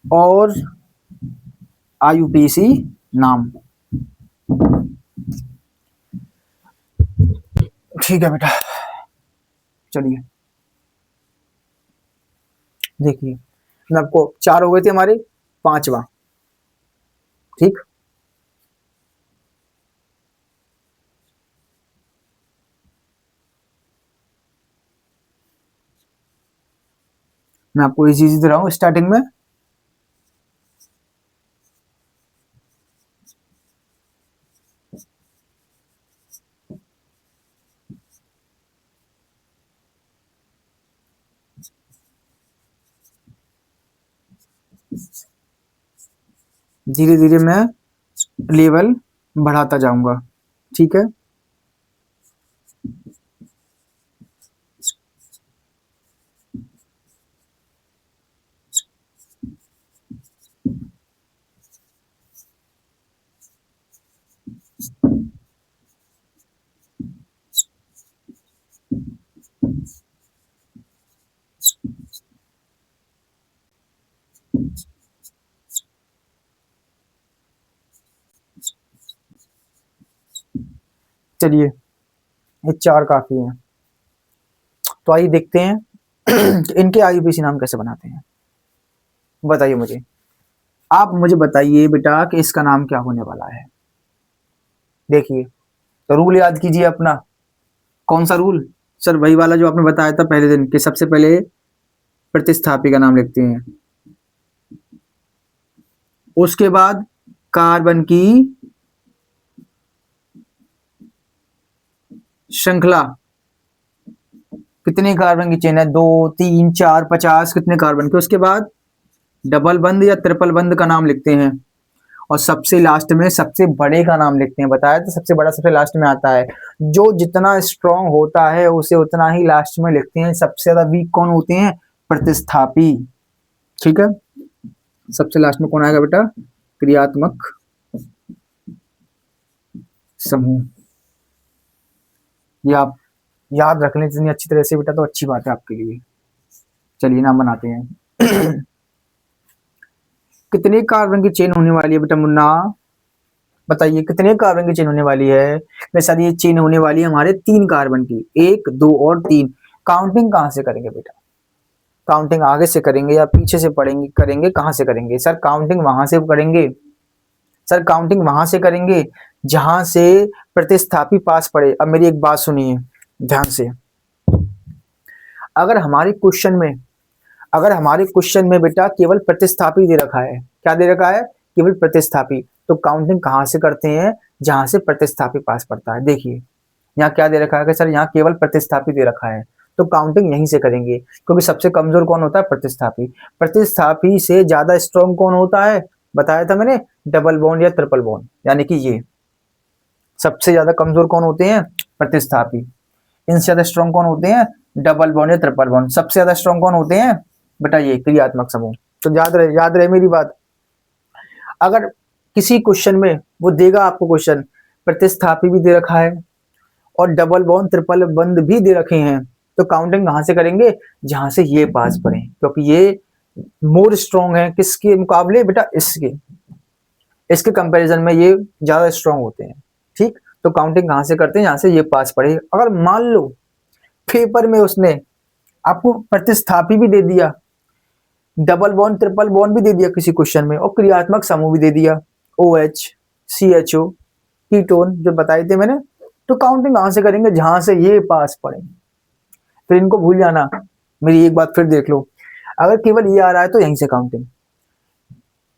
और IUPAC नाम। ठीक है बेटा, चलिए देखिए, मैं आपको 4 हो गए थे हमारे, 5वां। ठीक, मैं आपको इजी दे रहा हूँ स्टार्टिंग में। धीरे धीरे मैं लेवल बढ़ाता जाऊंगा, ठीक है। चलिए ये 4 काफी हैं। तो आइए देखते हैं कि इनके IUPAC नाम कैसे बनाते हैं। बताइए मुझे, आप मुझे बताइए बेटा कि इसका नाम क्या होने वाला है। देखिए तो रूल याद कीजिए अपना। कौन सा रूल? सर वही वाला जो आपने बताया था पहले दिन, कि सबसे पहले प्रतिस्थापी का नाम लिखते हैं, उसके बाद कार्बन की श्रृंखला, कितने कार्बन की चेन है, 2 3 4 50, कितने कार्बन के, उसके बाद डबल बंद या ट्रिपल बंद का नाम लिखते हैं, और सबसे लास्ट में सबसे बड़े का नाम लिखते हैं। बताया तो सबसे बड़ा सबसे लास्ट में आता है। जो जितना स्ट्रॉन्ग होता है उसे उतना ही लास्ट में लिखते हैं। सबसे ज्यादा वीक कौन होते हैं? प्रतिस्थापी। ठीक है, सबसे लास्ट में कौन आएगा बेटा? क्रियात्मक समूह। ये आप याद रख लें जितनी अच्छी तरह से बेटा तो अच्छी बात है आपके लिए। चलिए नाम बनाते हैं। कितने कार्बन की चेन होने वाली है बेटा मुन्ना? बताइए कितने कार्बन की चेन होने वाली है? वैसे ये चेन होने वाली है हमारे 3 कार्बन की, 1 2 और 3। काउंटिंग कहाँ से करेंगे बेटा? काउंटिंग आगे से करेंगे या पीछे से पढ़ेंगे करेंगे? कहाँ से करेंगे सर? काउंटिंग वहां से करेंगे सर, काउंटिंग वहां से करेंगे जहां से प्रतिस्थापी पास पड़े। अब मेरी एक बात सुनिए ध्यान से। अगर हमारे क्वेश्चन में बेटा केवल प्रतिस्थापी दे रखा है, क्या दे रखा है? केवल प्रतिस्थापी, तो काउंटिंग कहां से करते हैं? जहां से प्रतिस्थापी पास पड़ता है। देखिए यहाँ क्या दे रखा है कि सर यहाँ केवल प्रतिस्थापी दे रखा है, तो काउंटिंग यहीं से करेंगे, क्योंकि सबसे कमजोर कौन होता है? प्रतिस्थापी। प्रतिस्थापी से ज्यादा स्ट्रॉन्ग कौन होता है? बताया था मैंने, डबल बॉन्ड या ट्रिपल बॉन्ड, यानी कि ये सबसे ज्यादा कमजोर कौन होते हैं? प्रतिस्थापी। इनसे ज्यादा स्ट्रॉन्ग कौन होते हैं? डबल बॉन्ड या ट्रिपल बॉन्ड। सबसे ज्यादा स्ट्रॉन्ग कौन होते हैं बेटा? ये क्रियात्मक समूह। तो याद रहे मेरी बात। अगर किसी क्वेश्चन में वो देगा आपको क्वेश्चन, प्रतिस्थापी भी दे रखा है और डबल बॉन्ड ट्रिपल बॉन्ड भी दे रखे हैं, तो काउंटिंग कहां से करेंगे? जहां से ये पास पड़े, क्योंकि ये मोर स्ट्रॉन्ग है किसके मुकाबले बेटा? इसके कंपैरिजन में ये ज्यादा स्ट्रॉन्ग होते हैं। ठीक, तो काउंटिंग कहां से करते हैं? जहां से ये पास पड़े। अगर मान लो पेपर में उसने आपको प्रतिस्थापी भी दे दिया, डबल बॉन्ड ट्रिपल बॉन्ड भी दे दिया किसी क्वेश्चन में, और क्रियात्मक समूह भी दे दिया, OH CHO कीटोन जो बताए थे मैंने, तो काउंटिंग कहां से करेंगे? जहां से ये पास पड़े। फिर इनको भूल जाना, मेरी एक बात फिर देख लो। अगर केवल ये आ रहा है तो यहीं से काउंटिंग,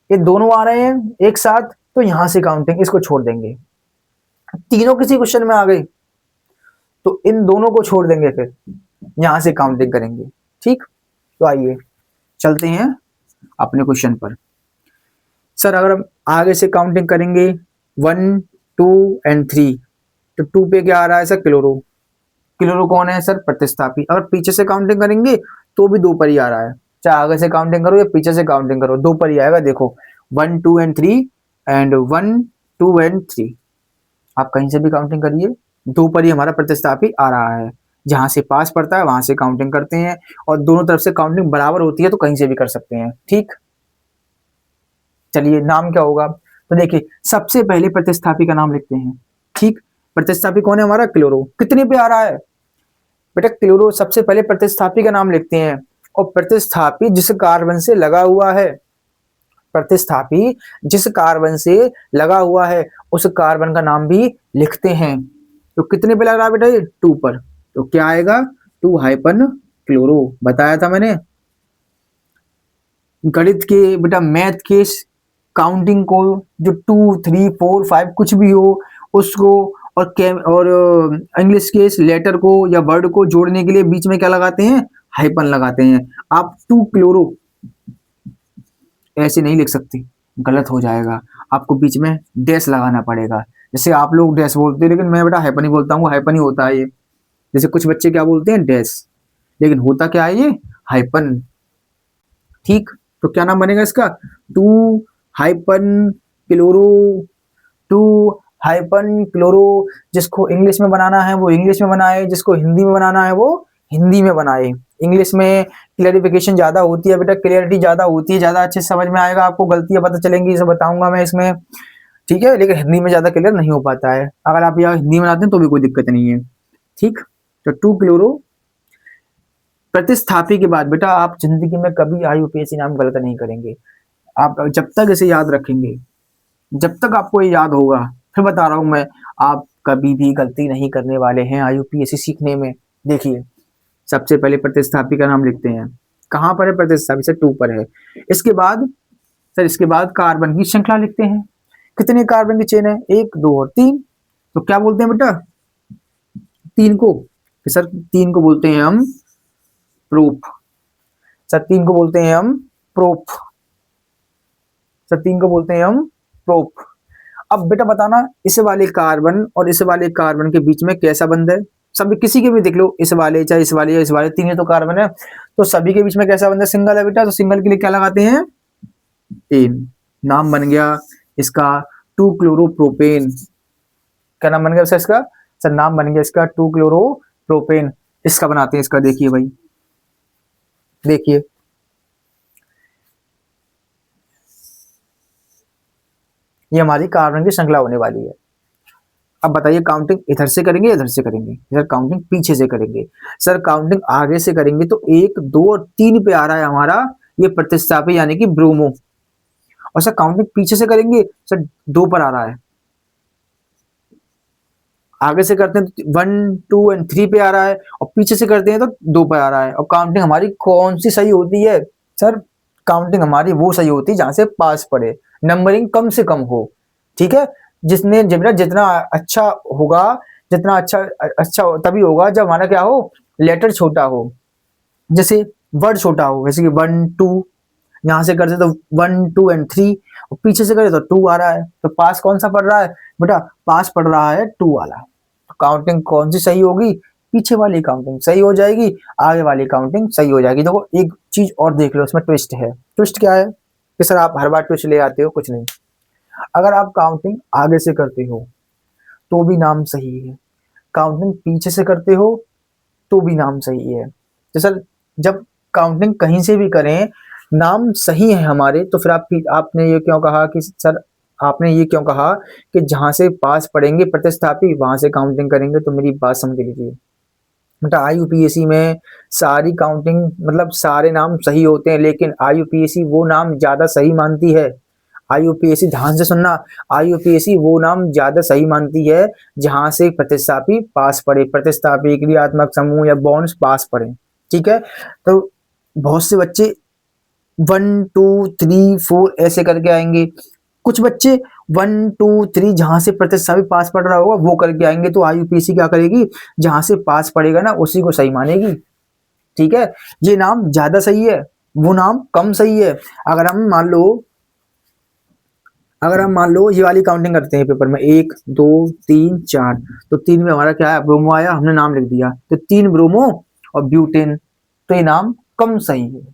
ये दोनों आ रहे हैं एक साथ तो यहां से काउंटिंग, इसको छोड़ देंगे। तीनों किसी क्वेश्चन में आ गए तो इन दोनों को छोड़ देंगे, फिर यहां से काउंटिंग करेंगे। ठीक, तो आइए चलते हैं अपने क्वेश्चन पर। सर अगर हम आगे से काउंटिंग करेंगे 1 2 एंड 3, तो 2 पे क्या आ रहा है सर? क्लोरो। क्लोरो कौन है सर? प्रतिस्थापी। अगर पीछे से काउंटिंग करेंगे तो भी 2 पर ही आ रहा है, चाहे आगे से काउंटिंग करो या पीछे से काउंटिंग करो, 2 पर ही आएगा। देखो 1 2 एंड 3 एंड 1 2 एंड 3, आप कहीं से भी काउंटिंग करिए, 2 पर ही हमारा प्रतिस्थापी आ रहा है। जहां से पास पड़ता है वहां से काउंटिंग करते हैं, और दोनों तरफ से काउंटिंग बराबर होती है तो कहीं से भी कर सकते हैं। ठीक, चलिए नाम क्या होगा? तो देखिए सबसे पहले प्रतिस्थापी का नाम लिखते हैं। ठीक, प्रतिस्थापी कौन है हमारा? क्लोरो। कितने पे आ रहा है बेटा? क्लोरो। सबसे पहले प्रतिस्थापी का नाम लिखते हैं, और प्रतिस्थापी जिस कार्बन से लगा हुआ है, प्रतिस्थापी जिस कार्बन से लगा हुआ है उस कार्बन का नाम भी लिखते हैं। तो कितने पे लग रहा है बेटा? ये 2 पर, तो क्या आएगा? 2 हाइपन क्लोरो। बताया था मैंने गणित के बेटा, मैथ के काउंटिंग को, जो 2 3 4 5 कुछ भी हो उसको, और इंग्लिश के इस लेटर को या वर्ड को जोड़ने के लिए बीच में क्या लगाते हैं? हाइपन लगाते हैं। आप 2 क्लोरो ऐसे नहीं लिख सकते, गलत हो जाएगा, आपको बीच में डैश लगाना पड़ेगा। जैसे आप लोग डैश बोलते हैं, लेकिन मैं बेटा हाइपन ही बोलता हूँ, हाइपन ही होता है ये। जैसे कुछ बच्चे क्या बोलते हैं? डैश, लेकिन होता क्या है? ये हाइपन। ठीक, तो क्या नाम बनेगा इसका? 2 हाइपन क्लोरो। 2 hyphen chloro. जिसको इंग्लिश में बनाना है वो इंग्लिश में बनाए, जिसको हिंदी में बनाना है वो हिंदी में बनाए। इंग्लिश में क्लैरिफिकेशन ज्यादा होती है बेटा, क्लियरिटी ज्यादा होती है, ज्यादा अच्छे से समझ में आएगा, आपको गलतियां पता चलेंगी, इसे बताऊंगा मैं इसमें। ठीक है, लेकिन हिंदी में ज्यादा क्लियर नहीं हो पाता है। अगर आप यहाँ हिंदी में बनाते हैं तो भी कोई दिक्कत नहीं है। ठीक, तो 2 क्लोरो प्रतिस्थापी के बाद बेटा आप जिंदगी में कभी IUPAC नाम गलत नहीं करेंगे। आप जब तक इसे याद रखेंगे, जब तक आपको ये याद होगा, फिर बता रहा हूं मैं, आप कभी भी गलती नहीं करने वाले हैं IUPAC सीखने में। देखिए सबसे पहले प्रतिस्थापी का नाम लिखते हैं, कहां पर है? प्रतिस्थापी से 2 पर है। इसके बाद सर, इसके बाद कार्बन की श्रृंखला लिखते हैं। कितने कार्बन की चेन है? 1 2 और 3, तो क्या बोलते हैं बेटा? 3 को सर, 3 को बोलते हैं हम प्रूफ। सर 3 को बोलते हैं हम प्रूफ। सर 3 को बोलते हैं हम प्रोप। अब बेटा बताना इस वाले कार्बन और इस वाले कार्बन के बीच में कैसा बंध है। सभी किसी के भी देख लो, इस वाले चाहे इस वाले या इस वाले, तीन ही तो कार्बन है, तो सभी के बीच में कैसा बंध है, सिंगल है बेटा। तो सिंगल के लिए क्या लगाते हैं, एन। नाम बन गया इसका 2 क्लोरोप्रोपेन। क्या नाम बन गया सर इसका, सर नाम बन गया इसका 2 क्लोरोप्रोपेन। इसका बनाते हैं इसका, देखिए भाई, देखिए ये हमारी कार्बन की श्रृंखला होने वाली है। अब बताइए काउंटिंग इधर से करेंगे इधर से करेंगे, इधर काउंटिंग पीछे से करेंगे। सर काउंटिंग आगे से करेंगे तो 1 2 और 3 पे आ रहा है हमारा ये प्रतिस्थापी यानी कि ब्रोमो। और सर काउंटिंग पीछे से करेंगे सर 2 पर आ रहा है। आगे से करते हैं तो 1 2 एंड 3 पे आ रहा है, और पीछे से करते हैं तो 2 पर आ रहा है। और काउंटिंग हमारी कौन सी सही होती है, सर काउंटिंग हमारी वो सही होती है जहां से पास पड़े, नंबरिंग कम से कम हो। ठीक है, जिसने जितना अच्छा होगा, जितना अच्छा तभी होगा जब हमारा क्या हो, लेटर छोटा हो, जैसे वर्ड छोटा हो, जैसे कि 1 2, यहाँ से करते तो 1 2 एंड 3, और पीछे से करे तो 2 आ रहा है, तो पास कौन सा पड़ रहा है बेटा, पास पड़ रहा है 2 वाला। तो काउंटिंग कौन सी सही होगी, पीछे वाली काउंटिंग सही हो जाएगी, आगे वाली काउंटिंग सही हो जाएगी। देखो एक चीज और देख लो, इसमें ट्विस्ट है। ट्विस्ट क्या है कि सर आप हर बार ट्विस्ट ले आते हो, कुछ नहीं। अगर आप काउंटिंग आगे से करते हो तो भी नाम सही है, काउंटिंग पीछे से करते हो तो भी नाम सही है। तो सर जब काउंटिंग कहीं से भी करें नाम सही है हमारे, तो फिर आपने ये क्यों कहा कि सर, आपने ये क्यों कहा कि जहां से पास पढ़ेंगे प्रतिस्थापी वहां से काउंटिंग करेंगे। तो मेरी बात समझ लीजिए बेटा, आईयूपीएसी में सारी काउंटिंग मतलब सारे नाम सही होते हैं, लेकिन आईयूपीएसी वो नाम ज्यादा सही मानती है। आईयूपीएसी ध्यान से सुनना, आईयूपीएसी वो नाम ज्यादा सही मानती है जहां से प्रतिस्थापी पास पड़े, प्रतिस्थापी क्रियात्मक समूह या बॉन्ड्स पास पड़े। ठीक है, तो बहुत से बच्चे 1 2 3 4 ऐसे करके आएंगे, कुछ बच्चे 1 2 3 जहां से प्रतिस्थापी पास पड़ रहा होगा वो करके आएंगे। तो आईयूपीएसी क्या करेगी, जहां से पास पड़ेगा ना उसी को सही मानेगी। ठीक है, ये नाम ज्यादा सही है, वो नाम कम सही है। अगर हम मान लो ये वाली काउंटिंग करते हैं पेपर में, 1 2 3 4, तो 3 में हमारा क्या है, ब्रोमो आया, हमने नाम लिख दिया, तो 3 ब्रोमो और ब्यूटेन, तो ये नाम कम सही है।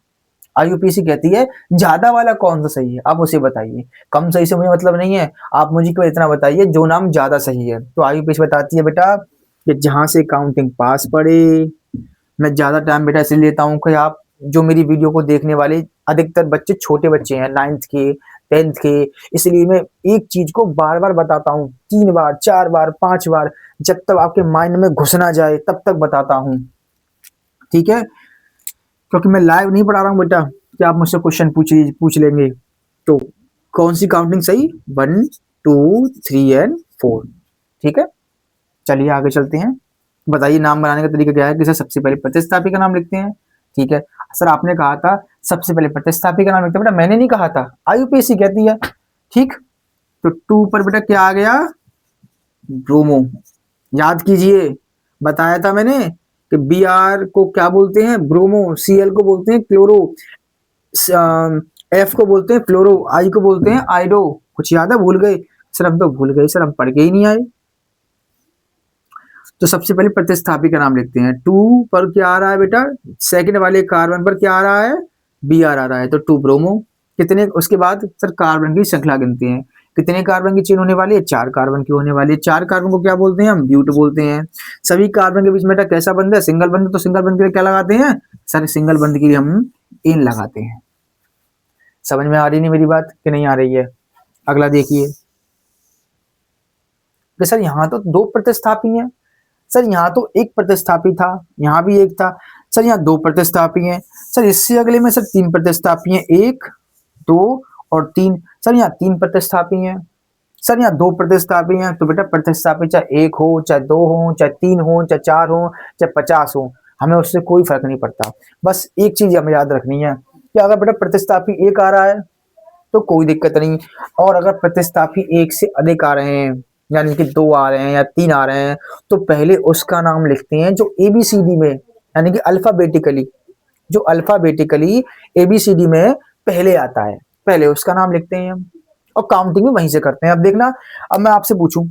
आईयूपीएसी कहती है ज्यादा वाला कौन सा सही है, आप उसे बताइए। कम सही से मुझे मतलब नहीं है, आप मुझे केवल इतना बताइए जो नाम ज्यादा सही है। तो आईयूपीएसी बताती है बेटा कि जहां से काउंटिंग पास पड़े। मैं ज्यादा टाइम बेटा इसलिए लेता हूँ कि आप जो मेरी वीडियो को देखने वाले अधिकतर बच्चे छोटे बच्चे हैं, 9th के 10th के, इसलिए मैं एक चीज को बार बार बताता हूँ, 3 बार 4 बार 5 बार, जब तक आपके माइंड में घुस ना जाए तब तक बताता हूँ। ठीक है, क्योंकि मैं लाइव नहीं पढ़ा रहा हूँ बेटा कि आप मुझसे क्वेश्चन पूछ लेंगे। तो कौन सी काउंटिंग सही, 1 2 3 एंड 4। ठीक है, चलिए आगे चलते हैं। बताइए नाम बनाने का तरीका क्या है कि सर सबसे पहले प्रतिस्थापी का नाम लिखते हैं। ठीक है सर, आपने कहा था सबसे पहले प्रतिस्थापी का नाम लिखते हैं, बेटा मैंने नहीं कहा था, आईयूपीएसी कहती है। ठीक, तो 2 पर बेटा क्या आ गया, ब्रोमो। याद कीजिए, बताया था मैंने कि Br को क्या बोलते हैं, ब्रोमो, Cl को बोलते हैं क्लोरो, F को बोलते हैं फ्लोरो, I को बोलते हैं आइडो। कुछ याद है, भूल गए सर, हम तो भूल गए सर, हम पढ़ के ही नहीं आए। तो सबसे पहले प्रतिस्थापी का नाम लिखते हैं। 2 पर क्या आ रहा है बेटा, सेकंड वाले कार्बन पर क्या आ रहा है, Br आ रहा है, तो 2 ब्रोमो। कितने, उसके बाद सर कार्बन की श्रृंखला गिनते हैं, कितने कार्बन की चेन होने वाली है, 4 कार्बन की होने वाली है। 4 कार्बन को क्या बोलते हैं, हम ब्यूट बोलते हैं। सभी कार्बन के बीच में कैसा बंध है, सिंगल बंध, तो सिंगल बंध के लिए क्या लगाते हैं, सर सिंगल बंध के लिए हम इन लगाते हैं। समझ में आ रही नहीं मेरी बात कि नहीं आ रही है। अगला देखिए कि सर यहाँ तो 2 प्रतिस्थापी हैं, सर यहाँ तो एक प्रतिस्थापी था, यहाँ भी एक था, सर यहाँ 2 प्रतिस्थापी हैं, सर इससे अगले में सर 3 प्रतिस्थापी हैं, 1 2 और 3, सर यहाँ 3 प्रतिस्थापी हैं, सर यहाँ 2 प्रतिस्थापी हैं। तो बेटा प्रतिस्थापी चाहे 1 हो, चाहे 2 हो, चाहे 3 हो, चाहे 4 हो, चाहे 50 हो, हमें उससे कोई फर्क नहीं पड़ता। बस एक चीज हमें याद रखनी है कि अगर बेटा प्रतिस्थापी 1 आ रहा है तो कोई दिक्कत नहीं, और अगर प्रतिस्थापी 1 से अधिक आ रहे हैं, यानी कि 2 आ रहे हैं या 3 आ रहे हैं, तो पहले उसका नाम लिखते हैं जो एबीसीडी में, यानी कि अल्फाबेटिकली, जो अल्फाबेटिकली एबीसीडी में पहले आता है। पहले उसका नाम लिखते हैं हम, और काउंटिंग भी वहीं से करते हैं। अब देखना, अब मैं आपसे पूछूं,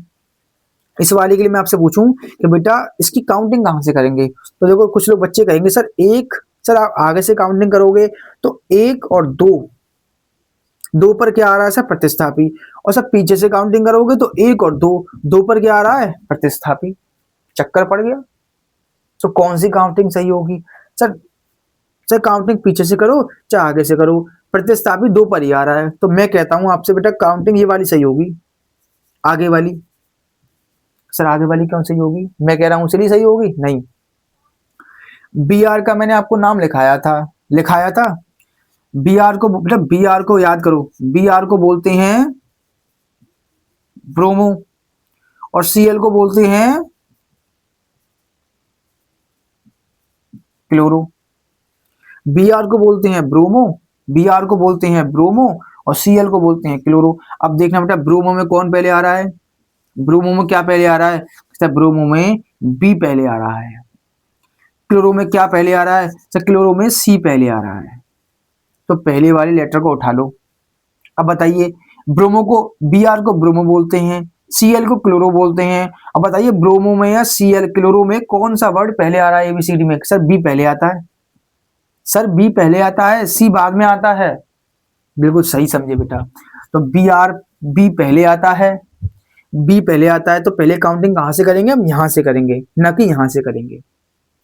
इस वाले के लिए मैं आपसे पूछूं कि बेटा इसकी काउंटिंग कहाँ से करेंगे, तो देखो कुछ लोग बच्चे कहेंगे सर एक, सर आप आगे से काउंटिंग करोगे तो एक और दो, दो पर क्या आ रहा है सर प्रतिस्थापी, और सर पीछे से काउंटिंग करोगे तो एक और दो, दो पर क्या आ रहा है प्रतिस्थापी, चक्कर पड़ गया। तो कौन सी काउंटिंग सही होगी सर? सर काउंटिंग पीछे से करो चाहे आगे से करो, प्रतिस्थापी दो पर ही आ रहा है, तो मैं कहता हूं आपसे बेटा काउंटिंग ये वाली सही होगी, आगे वाली। सर आगे वाली कौन सही होगी? मैं कह रहा हूं चलिए सही होगी, नहीं। बी आर का मैंने आपको नाम लिखाया था। बी आर को बेटा, बी आर को याद करो, बी आर को बोलते हैं ब्रोमो, और सी एल को बोलते हैं क्लोरो। बी आर को बोलते हैं ब्रोमो, बी आर को बोलते हैं ब्रोमो, और सी एल को बोलते हैं क्लोरो। अब देखना बेटा ब्रोमो में कौन पहले आ रहा है, ब्रोमो में क्या पहले आ रहा है सर? ब्रोमो में बी पहले आ रहा है। क्लोरो में क्या पहले आ रहा है सर? क्लोरो में सी पहले आ रहा है। तो पहले वाले लेटर को उठा लो। अब बताइए, ब्रोमो को, बी आर को ब्रोमो बोलते हैं, सी एल को क्लोरो बोलते हैं। अब बताइए ब्रोमो में या सी एल क्लोरो में कौन सा वर्ड पहले आ रहा है एबीसीडी में? सर बी पहले आता है, सर बी पहले आता है, सी बाद में आता है। बिल्कुल सही समझे बेटा। तो बी आर, बी पहले आता है, बी पहले आता है, तो पहले काउंटिंग कहां से करेंगे हम? यहां से करेंगे, न कि यहां से करेंगे।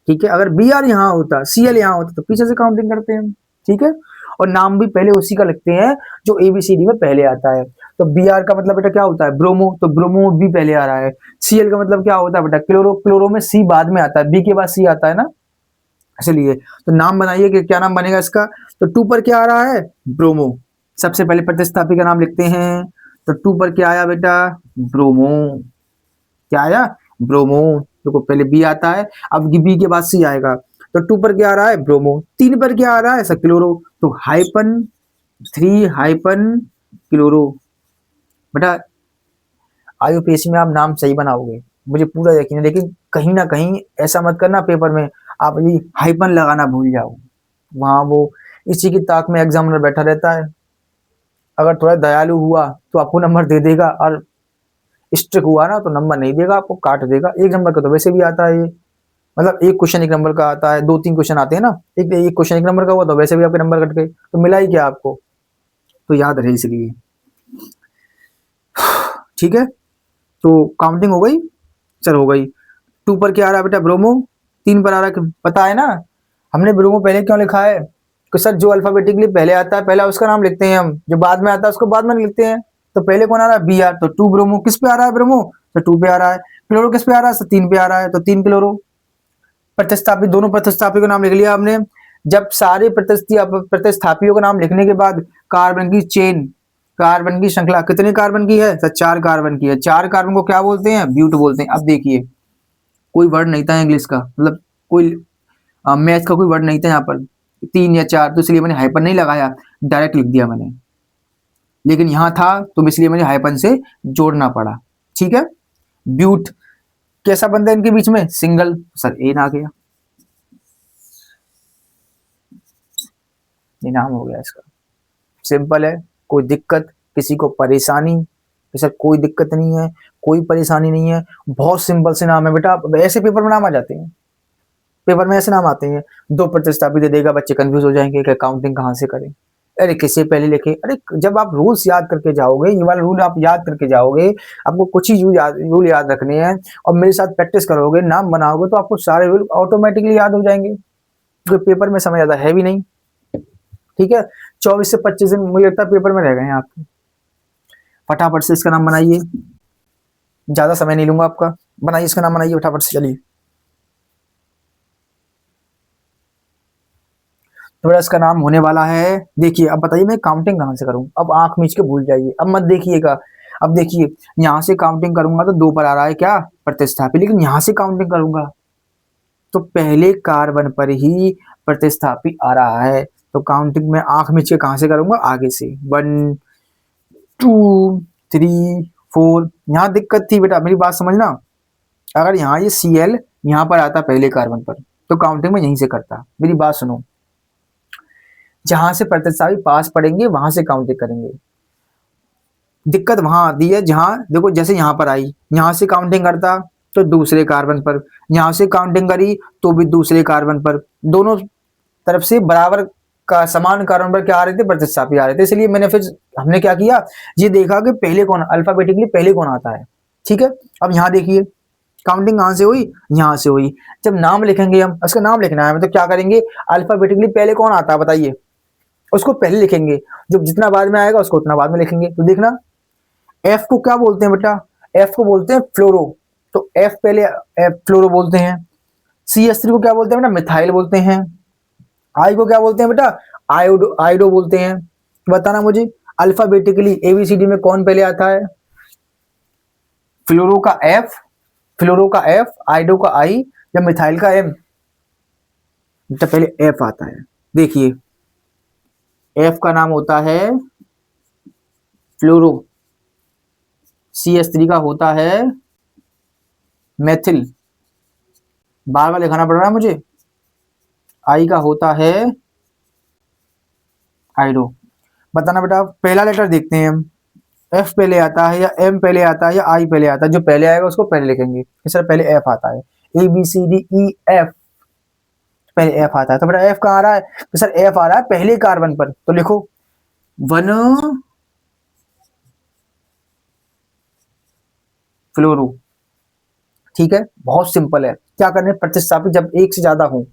ठीक है, अगर बी आर यहाँ होता, सी एल यहाँ होता, तो पीछे से काउंटिंग करते हैं हम। ठीक है, और नाम भी पहले उसी का लिखते हैं जो एबीसीडी में पहले आता है। तो बी आर का मतलब बेटा क्या होता है? ब्रोमो, तो ब्रोमो बी पहले आ रहा है। सी एल का मतलब क्या होता है बेटा? क्लोरो, क्लोरो में सी बाद में आता है, बी के बाद सी आता है ना, इसलिए। तो नाम बनाइए कि क्या नाम बनेगा इसका? तो टू पर क्या आ रहा है? ब्रोमो। सबसे पहले प्रतिस्थापी का नाम लिखते हैं, तो टू पर क्या आया बेटा? ब्रोमो। क्या आया? ब्रोमो। देखो पहले बी आता है, अब बी के बाद सी आएगा, तो टू पर क्या आ रहा है? ब्रोमो। तीन पर क्या आ रहा है सर? क्लोरो। तो हाइपन थ्री हाइपन क्लोरो। बेटा आईयूपीएससी में आप नाम सही बनाओगे, मुझे पूरा यकीन है, लेकिन कहीं ना कहीं ऐसा मत करना पेपर में आप ये हाइपन लगाना भूल जाओ। वहां वो इसी की ताक में एग्जामिनर बैठा रहता है, अगर थोड़ा दयालु हुआ तो आपको नंबर दे देगा, और स्ट्रिक्ट हुआ ना तो नंबर नहीं देगा, आपको काट देगा। एक नंबर का तो वैसे भी आता है ये, मतलब एक क्वेश्चन एक नंबर का आता है, दो तीन क्वेश्चन आते हैं ना, एक एक क्वेश्चन एक नंबर का हुआ तो वैसे भी आपके नंबर कट गए, तो मिला ही क्या आपको? तो याद रहे इसलिए। ठीक है, तो काउंटिंग हो गई, चल हो गई। टू पर क्या आ रहा है बेटा? ब्रोमो। तीन पर आ रहा है, पता है ना हमने ब्रोमो पहले क्यों लिखा है? कि सर जो अल्फाबेटिकली पहले आता है पहला उसका नाम लिखते हैं हम, जो बाद में आता है उसको बाद में लिखते हैं। तो पहले कौन आ रहा है? बी आर, तो टू ब्रोमो। किस पे आ रहा है ब्रोमो? तो टू पे आ रहा है। क्लोरो किस पे आ रहा है? तीन पे आ रहा है, तो तीन क्लोरो। प्रतिस्थापी, दोनों प्रतिस्थापी का नाम लिख लिया आपने। जब सारे प्रतिस्थापियों का नाम लिखने के बाद कार्बन की चेन, कार्बन की श्रृंखला कितने कार्बन की है सर? चार कार्बन की है। चार कार्बन को क्या बोलते हैं? ब्यूट बोलते हैं। अब देखिए कोई वर्ड नहीं था इंग्लिश का, मतलब कोई मैथ का कोई वर्ड नहीं था यहाँ पर, तीन या चार, तो इसलिए मैंने हाइपन नहीं लगाया, डायरेक्ट लिख दिया मैंने। लेकिन यहाँ था तो इसलिए मैंने हाइपन से जोड़ना पड़ा। ठीक है, ब्यूट कैसा बनता है इनके बीच में? सिंगल। सर एन आ गया, ये नाम हो गया इसका। सिंपल है, कोई दिक्कत, किसी को परेशानी? सर कोई दिक्कत नहीं है, कोई परेशानी नहीं है, बहुत सिंपल से नाम है बेटा। ऐसे पेपर में नाम आ जाते हैं, पेपर में ऐसे नाम आते हैं, दो प्रतिस्थापी दे देगा, बच्चे कंफ्यूज हो जाएंगे कि काउंटिंग कहाँ से करें। अरे किसे पहले लिखे? अरे जब आप रूल्स याद करके जाओगे, ये वाला रूल आप याद करके जाओगे, आपको कुछ ही रूल याद रखने हैं, और मेरे साथ प्रैक्टिस करोगे, नाम बनाओगे, तो आपको सारे रूल ऑटोमेटिकली याद हो जाएंगे, क्योंकि पेपर में समय ज्यादा है भी नहीं। ठीक है, 24 से 25 दिन मुझे लगता है पेपर में रह गए हैं आपके। फटाफट से इसका नाम बनाइए, ज्यादा समय नहीं लूंगा आपका, बनाइए इसका नाम, बनाइए फटाफट से, चलिए। थोड़ा इसका नाम होने वाला है, देखिए। अब बताइए मैं काउंटिंग कहाँ से करूं? अब आंख मीच के भूल जाइए, अब मत देखिएगा। अब देखिए यहां से काउंटिंग करूंगा तो दो पर आ रहा है क्या? प्रतिस्थापी। लेकिन यहां से काउंटिंग करूंगा तो पहले कार्बन पर ही प्रतिस्थापी आ रहा है, तो काउंटिंग में आंख मीच के कहां से करूंगा? आगे से। One two three four. यहाँ दिक्कत थी बेटा, मेरी बात समझना, अगर यहाँ ये सी एल यहाँ पर आता पहले कार्बन पर, तो काउंटिंग में यहीं से करता। मेरी बात सुनो, जहां से प्रतिस्थापी पास पड़ेंगे वहां से काउंटिंग करेंगे। दिक्कत वहां आती है जहां देखो, जैसे यहाँ पर आई, यहाँ से काउंटिंग करता तो दूसरे कार्बन पर, यहाँ से काउंटिंग करी तो भी दूसरे कार्बन पर, दोनों तरफ से बराबर का समान कार्बन पर क्या आ रहे थे, प्रतिस्थापी आ रहे थे। इसलिए मैंने फिर हमने क्या किया, ये देखा कि पहले कौन अल्फाबेटिकली पहले कौन आता है। ठीक है, अब यहाँ देखिए काउंटिंग कहां से हुई, यहाँ से हुई। जब नाम लिखेंगे हम, उसका नाम लिखना है तो क्या करेंगे, अल्फाबेटिकली पहले कौन आता है बताइए, उसको पहले लिखेंगे, जो जितना बाद में आएगा उसको उतना बाद में लिखेंगे। तो देखना एफ को क्या बोलते हैं बेटा, एफ को बोलते हैं फ्लोरो, तो एफ पहले एफ फ्लोरो बोलते हैं। CH3 को क्या बोलते हैं बेटा, मिथाइल बोलते हैं। आई को क्या बोलते हैं बेटा, आयोडो, आयोडो बोलते हैं। बताना मुझे अल्फाबेटिकली ABCD में कौन पहले आता है, फ्लोरो का एफ, फ्लोरो का एफ, आयोडो का आई या मिथाइल का एम, तो पहले एफ आता है। देखिए एफ का नाम होता है फ्लोरो, CH3 का होता है मेथिल, बार बार लिखाना पड़ रहा है मुझे। आई का होता है आयोडो। बताना बेटा, पहला लेटर देखते हैं हम, एफ पहले आता है या एम पहले आता है या आई पहले आता है, जो पहले आएगा उसको पहले लिखेंगे। सर पहले एफ आता है, ABCDEF, पहले एफ आता है। तो बेटा एफ कहाँ आ रहा है, तो सर एफ आ रहा है पहले कार्बन पर, तो लिखो 1 फ्लोरो। ठीक है, बहुत सिंपल है। क्या करने, प्रतिस्थापी जब एक से ज्यादा हो,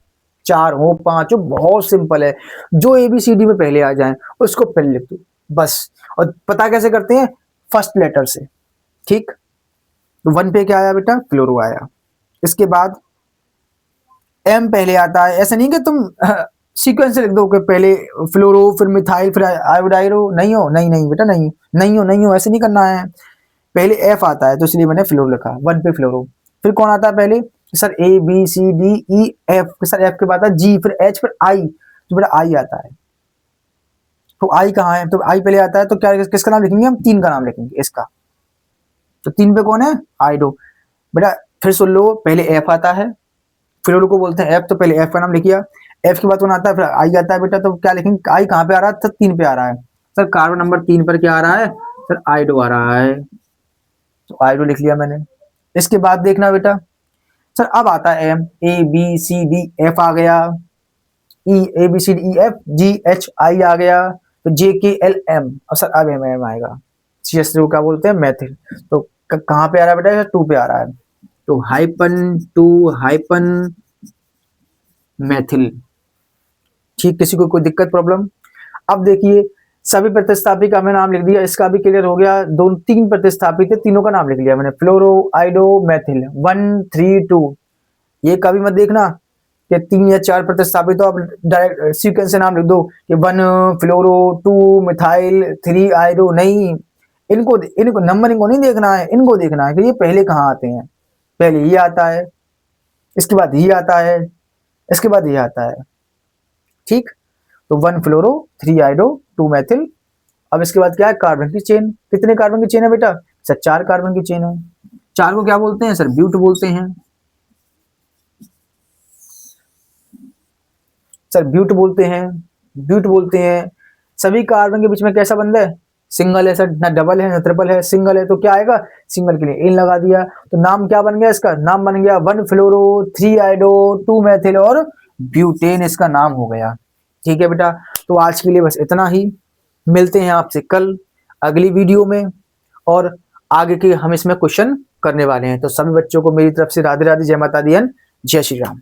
4 हो 5 हो, बहुत सिंपल है, जो ABCD में पहले आ जाए उसको पहले लिख दो बस। और पता कैसे करते हैं, फर्स्ट लेटर से। ठीक, तो 1 पे क्या आया बेटा, फ्लोरो आया। इसके बाद एम पहले आता है, ऐसा नहीं कि तुम सीक्वेंस से लिख दो कि पहले फ्लोरो फिर मिथाइल फिर आयोडाइरो, नहीं हो, नहीं नहीं बेटा, नहीं नहीं हो, नहीं हो, ऐसे नहीं करना है। पहले एफ आता है तो इसलिए मैंने फ्लोरो लिखा, 1 पे फ्लोरो। फिर कौन आता है पहले, सर ABCDEF, सर एफ के बाद आता है G, फिर H, फिर I, तो बेटा आई आता है। तो आई कहाँ है, तो आई पहले आता है, तो क्या किसका नाम लिखेंगे हम, 3 का नाम लिखेंगे इसका। तो 3 पे कौन है, आयोडो। बेटा फिर सुन लो, पहले एफ आता है, फ्लोरो को बोलते हैं एफ, तो पहले एफ का नाम लिखिए। एफ के बाद कौन आता है, फिर आई आता है बेटा, तो क्या लिखेंगे, आई कहाँ पे आ रहा है, तो 3 पे आ रहा है। सर कार्बन नंबर 3 पर क्या आ रहा है, सर आयोडो आ रहा है, तो आयोडो लिख लिया मैंने। इसके बाद देखना बेटा, सर अब आता है एम, ABCDF आ गया, ABCDEFGHI आ गया, तो JKLM, और सर अब MM आएगा। CH3 को क्या बोलते हैं, मेथिल। तो कहाँ पे आ रहा है बेटा, 2 पे आ रहा है, तो -2 मेथिल। ठीक, किसी को कोई दिक्कत प्रॉब्लम। अब देखिए सभी प्रतिस्थापी का मैंने नाम लिख दिया, इसका भी क्लियर हो गया। 3 प्रतिस्थापी थे, तीनों का नाम लिख लिया मैंने, फ्लोरो, आयोडो, मेथिल, 1 3 2। ये कभी मत देखना कि 3 या 4 प्रतिस्थापी, तो आप डायरेक्ट सीक्वेंस से नाम लिख दो कि 1 फ्लोरो, 2 मिथाइल, 3 आयोडो, नहीं। इनको नंबरिंग को नहीं देखना है, इनको देखना है कि ये पहले कहाँ आते हैं। पहले ये आता है, इसके बाद ये आता है, इसके बाद ये आता है। ठीक, तो 1 फ्लोरो, 3 आयोडो, 2 मेथिल। अब इसके बाद क्या है, कार्बन की चेन। कितने कार्बन की चेन है बेटा, सर 4 कार्बन की चेन है। 4 को क्या बोलते हैं, सर ब्यूट बोलते हैं। सर ब्यूट बोलते हैं, ब्यूट बोलते हैं। सभी कार्बन के बीच में कैसा बंध है, सिंगल है सर, ना डबल है ना ट्रिपल है, सिंगल है, तो क्या आएगा, सिंगल के लिए इन लगा दिया। तो नाम क्या बन गया इसका, नाम बन गया 1 फ्लोरो, 3 आयोडो, 2 मेथिल और ब्यूटेन, इसका नाम हो गया। ठीक है बेटा, तो आज के लिए बस इतना ही। मिलते हैं आपसे कल अगली वीडियो में, और आगे के हम इसमें क्वेश्चन करने वाले हैं। तो सभी बच्चों को मेरी तरफ से राधे राधे, जय माता दी, जय श्री राम।